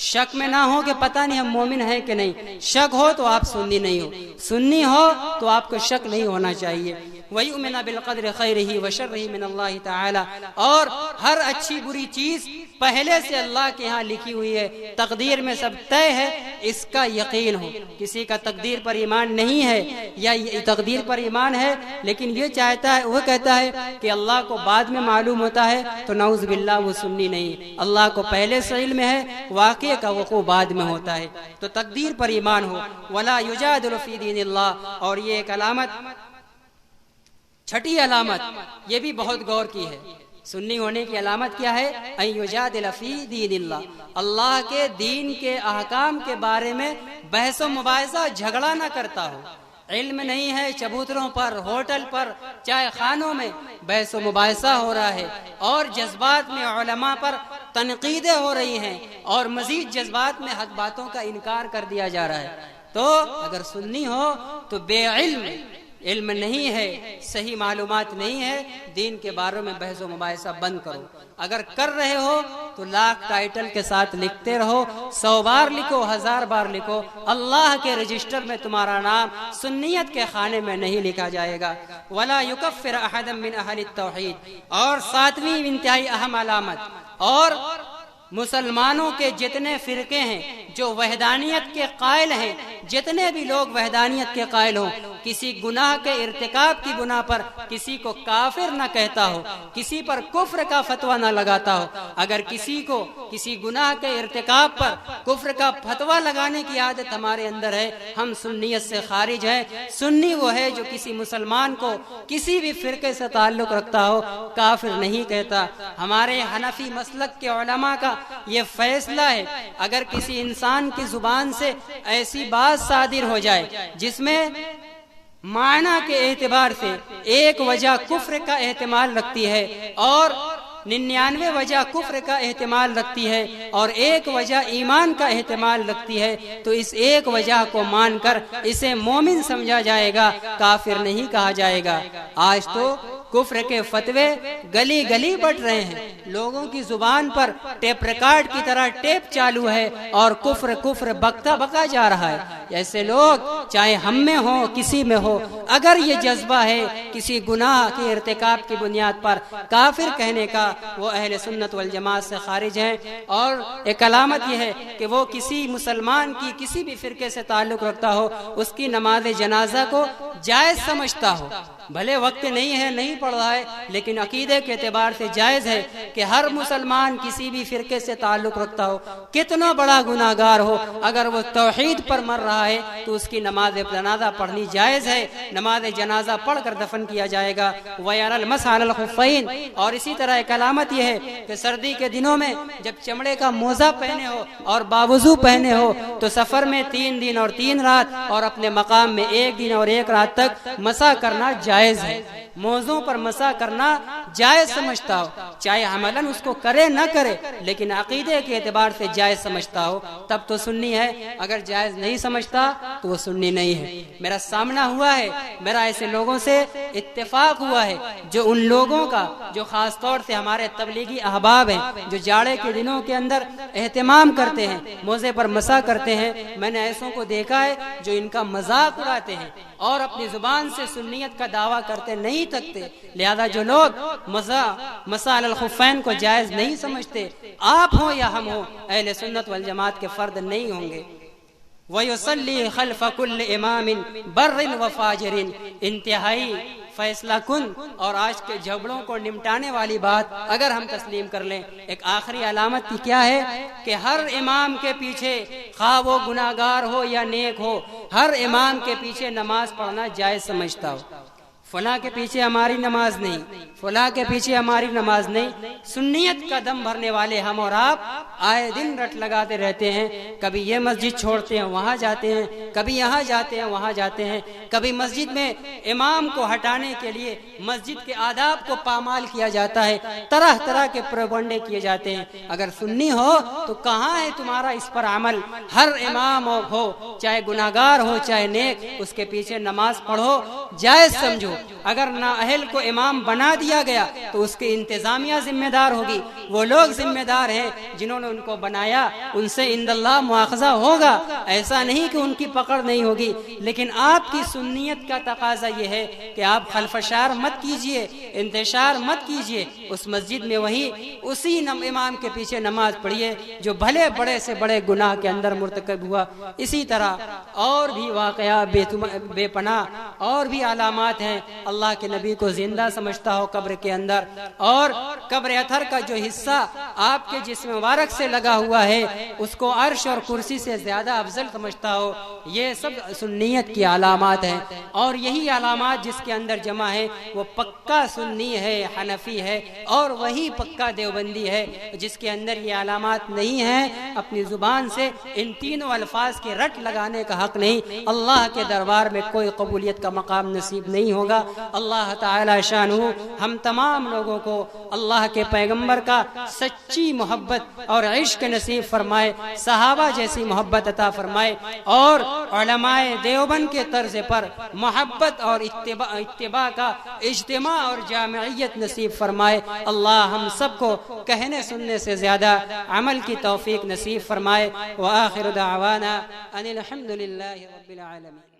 شک میں نہ ہو کہ پتہ نہیں ہم مومن ہیں کہ نہیں. شک ہو تو آپ سنی نہیں ہو، سنی ہو تو آپ کو شک نہیں ہونا چاہیے. وَيُؤْمِنَ بِالْقَدْرِ خَيْرِهِ وَشَرِّهِ مِنَ اللَّهِ تَعَالَى، اور ہر اچھی بری چیز پہلے سے اللہ کے ہاں لکھی ہوئی ہے، تقدیر میں سب طے ہے، اس کا یقین ہو. کسی کا تقدیر پر ایمان نہیں ہے یا تقدیر پر ایمان ہے لیکن یہ چاہتا ہے، وہ کہتا ہے کہ اللہ کو بعد میں معلوم ہوتا ہے، تو نعوذ باللہ وہ سنی نہیں. اللہ کو پہلے سے علم ہے، واقعے کا وقوع بعد میں ہوتا ہے. تو تقدیر پر ایمان ہو. وَلَا يُجَادِلُ فِي دِينِ اللَّهِ، اور یہ ایک علامت، چھٹی علامت یہ بھی بہت غور کی ہے. سنی ہونے کی علامت کیا ہے؟ ان یجادل فی دین اللہ، اللہ کے دین کے احکام کے بارے میں بحث و مباحثہ، جھگڑا نہ کرتا ہو. علم نہیں ہے، چبوتروں پر، ہوٹل پر، چائے خانوں میں بحث و مباحثہ ہو رہا ہے، اور جذبات میں علماء پر تنقیدیں ہو رہی ہیں، اور مزید جذبات میں حق باتوں کا انکار کر دیا جا رہا ہے. تو اگر سنی ہو تو بے علم نہیں ہے، صحیح معلومات نہیں ہے، دین کے بارے میں بحث و مباحثہ بند کرو. اگر کر رہے ہو تو لاکھ ٹائٹل کے ساتھ لکھتے رہو، 100 بار لکھو، 1000 بار لکھو، اللہ کے رجسٹر میں تمہارا نام سنیت کے خانے میں نہیں لکھا جائے گا. ولا یکفر احد من اہل التوحید، اور 7ویں انتہائی اہم علامت، اور مسلمانوں کے جتنے فرقے ہیں جو وحدانیت کے قائل ہیں، جتنے بھی لوگ وحدانیت کے قائل ہوں، کسی گناہ کے ارتکاب کی بنا پر کسی کو کافر نہ کہتا ہو، کسی پر کفر کا فتویٰ نہ لگاتا ہو. اگر کسی کو کسی گناہ کے ارتکاب پر کفر کا فتویٰ لگانے کی عادت ہمارے اندر ہے، ہم سنیت سے خارج ہیں. سنی وہ ہے جو کسی مسلمان کو کسی بھی فرقے سے تعلق رکھتا ہو کافر نہیں کہتا. ہمارے حنفی مسلک کے علماء کا یہ فیصلہ ہے، اگر کسی انسان کی زبان سے ایسی بات صادر ہو جائے جس میں معنی کے اعتبار سے ایک وجہ کفر کا احتمال رکھتی ہے اور 99 وجہ کفر کا احتمال رکھتی ہے اور ایک وجہ ایمان کا احتمال رکھتی ہے، تو اس ایک وجہ کو مان کر اسے مومن سمجھا جائے گا، کافر نہیں کہا جائے گا. آج تو کفر کے فتوے گلی گلی بٹ رہے ہیں، لوگوں کی زبان پر ٹیپ ریکارڈ کی طرح ٹیپ چالو ہے اور کفر بکتا بکا جا رہا ہے. ایسے لوگ چاہے ہم میں ہو کسی میں ہو، اگر یہ جذبہ ہے کسی گناہ کے ارتکاب کی بنیاد پر کافر کہنے کا، وہ اہل سنت والجماعت سے خارج ہیں. اور ایک علامت یہ ہے کہ وہ کسی مسلمان کی کسی بھی فرقے سے تعلق رکھتا ہو، اس کی نماز جنازہ کو جائز سمجھتا ہو، بھلے وقت نہیں ہے، نہیں پڑھ رہا ہے، لیکن عقیدے کے اعتبار سے جائز ہے کہ ہر مسلمان کسی بھی فرقے سے تعلق رکھتا ہو، کتنا بڑا گناہگار ہو، اگر وہ توحید پر مر رہا ہے تو اس کی نماز جنازہ پڑھنی جائز ہے، نماز جنازہ پڑھ کر دفن کیا جائے گا. وَيَرَى الْمَسْحَ عَلَى الْخُفَّيْنِ، اور اسی طرح ایک علامت یہ ہے کہ سردی کے دنوں میں جب چمڑے کا موزہ پہنے ہو اور باوضو پہنے ہو تو سفر میں 3 دن اور 3 رات اور اپنے مقام میں 1 دن اور 1 رات تک مسح کرنا جائز ہے. موزوں پر مسح کرنا جائز سمجھتا ہو، چاہے عملاً اس کو کرے نہ کرے، لیکن عقیدے کے اعتبار سے جائز سمجھتا ہو تب تو سنی ہے. اگر جائز نہیں سمجھتا تو وہ سنی نہیں ہے. میرا سامنا ہوا ہے، میرا ایسے لوگوں سے اتفاق ہوا ہے جو ان لوگوں کا جو خاص طور سے ہمارے تبلیغی احباب ہیں جو جاڑے کے دنوں کے اندر اہتمام کرتے ہیں، موزے پر مسح کرتے ہیں، میں نے ایسوں کو دیکھا ہے جو ان کا مذاق اڑاتے ہیں اور اپنی زبان سے سنیت کا دعویٰ کرتے نہیں تکتے. لہذا جو لوگ مسح علی الخفین کو جائز نہیں سمجھتے، آپ ہوں یا ہم ہوں، اہل سنت والجماعت کے فرد نہیں ہوں گے. وَيُصَلِّي خَلْفَ كُلِّ إِمَامٍ بَرٍّ وَفَاجِرٍ، انتہائی فیصلہ کن اور آج کے جھگڑوں کو نمٹانے والی بات اگر ہم تسلیم کر لیں. ایک آخری علامت کی کیا ہے کہ ہر امام کے پیچھے، خواہ وہ گناہگار ہو یا نیک ہو، ہر امام کے پیچھے نماز پڑھنا جائز سمجھتا ہو. فلاں کے پیچھے ہماری نماز نہیں، فلاں کے پیچھے ہماری نماز نہیں۔ سنیت کا دم بھرنے والے ہم اور آپ آئے دن رٹ لگاتے رہتے ہیں، کبھی یہ مسجد چھوڑتے ہیں وہاں جاتے ہیں، کبھی یہاں جاتے ہیں وہاں جاتے ہیں، کبھی مسجد میں امام کو ہٹانے کے لیے مسجد کے آداب کو پامال کیا جاتا ہے، طرح طرح کے پروپگنڈے کیے جاتے ہیں۔ اگر سنی ہو تو کہاں ہے تمہارا اس پر عمل؟ ہر امام ہو چاہے گناہگار ہو چاہے نیک، اس کے پیچھے نماز پڑھو، جائز سمجھو۔ اگر نااہل کو امام بنا دیا گیا تو اس کی انتظامیہ ذمہ دار ہوگی، وہ لوگ ذمہ دار ہیں جنہوں نے ان کو بنایا، ان سے عند اللہ مواخذہ ہوگا۔ ایسا نہیں کہ ان کی پکڑ نہیں ہوگی، لیکن آپ کی سنیت کا تقاضا یہ ہے کہ آپ خلفشار مت کیجئے، انتشار مت کیجئے، اس مسجد میں وہی اسی امام کے پیچھے نماز پڑھیے جو بھلے بڑے سے بڑے گناہ کے اندر مرتکب ہوا۔ اسی طرح اور بھی واقعہ بے پناہ اور بھی علامات ہیں۔ اللہ کے نبی کو زندہ سمجھتا ہو قبر کے اندر، اور قبر اطہر کا جو حصہ آپ کے جسم مبارک سے لگا ہوا ہے اس کو عرش اور کرسی سے زیادہ افضل سمجھتا ہو، یہ سب سنیت کی علامات ہیں۔ اور یہی علامات جس کے اندر جمع ہے وہ پکا سنی ہے، حنفی ہے، اور وہی پکا دیوبندی ہے۔ جس کے اندر یہ علامات نہیں ہیں، اپنی زبان سے ان تینوں الفاظ کے رٹ لگانے کا حق نہیں، اللہ کے دربار میں کوئی قبولیت کا مقام نصیب نہیں ہوگا۔ اللہ تعالی شانہ ہم تمام لوگوں کو اللہ کے پیغمبر کا سچی محبت اور عشق نصیب فرمائے، صحابہ جیسی محبت عطا فرمائے، اور علماء دیوبند کے طرز پر محبت اور اتباع کا اجتماع اور جامعیت نصیب فرمائے۔ اللہ ہم سب کو کہنے سننے سے زیادہ عمل کی توفیق نصیب فرمائے۔ وآخر دعوانا ان الحمد للہ رب العالمین۔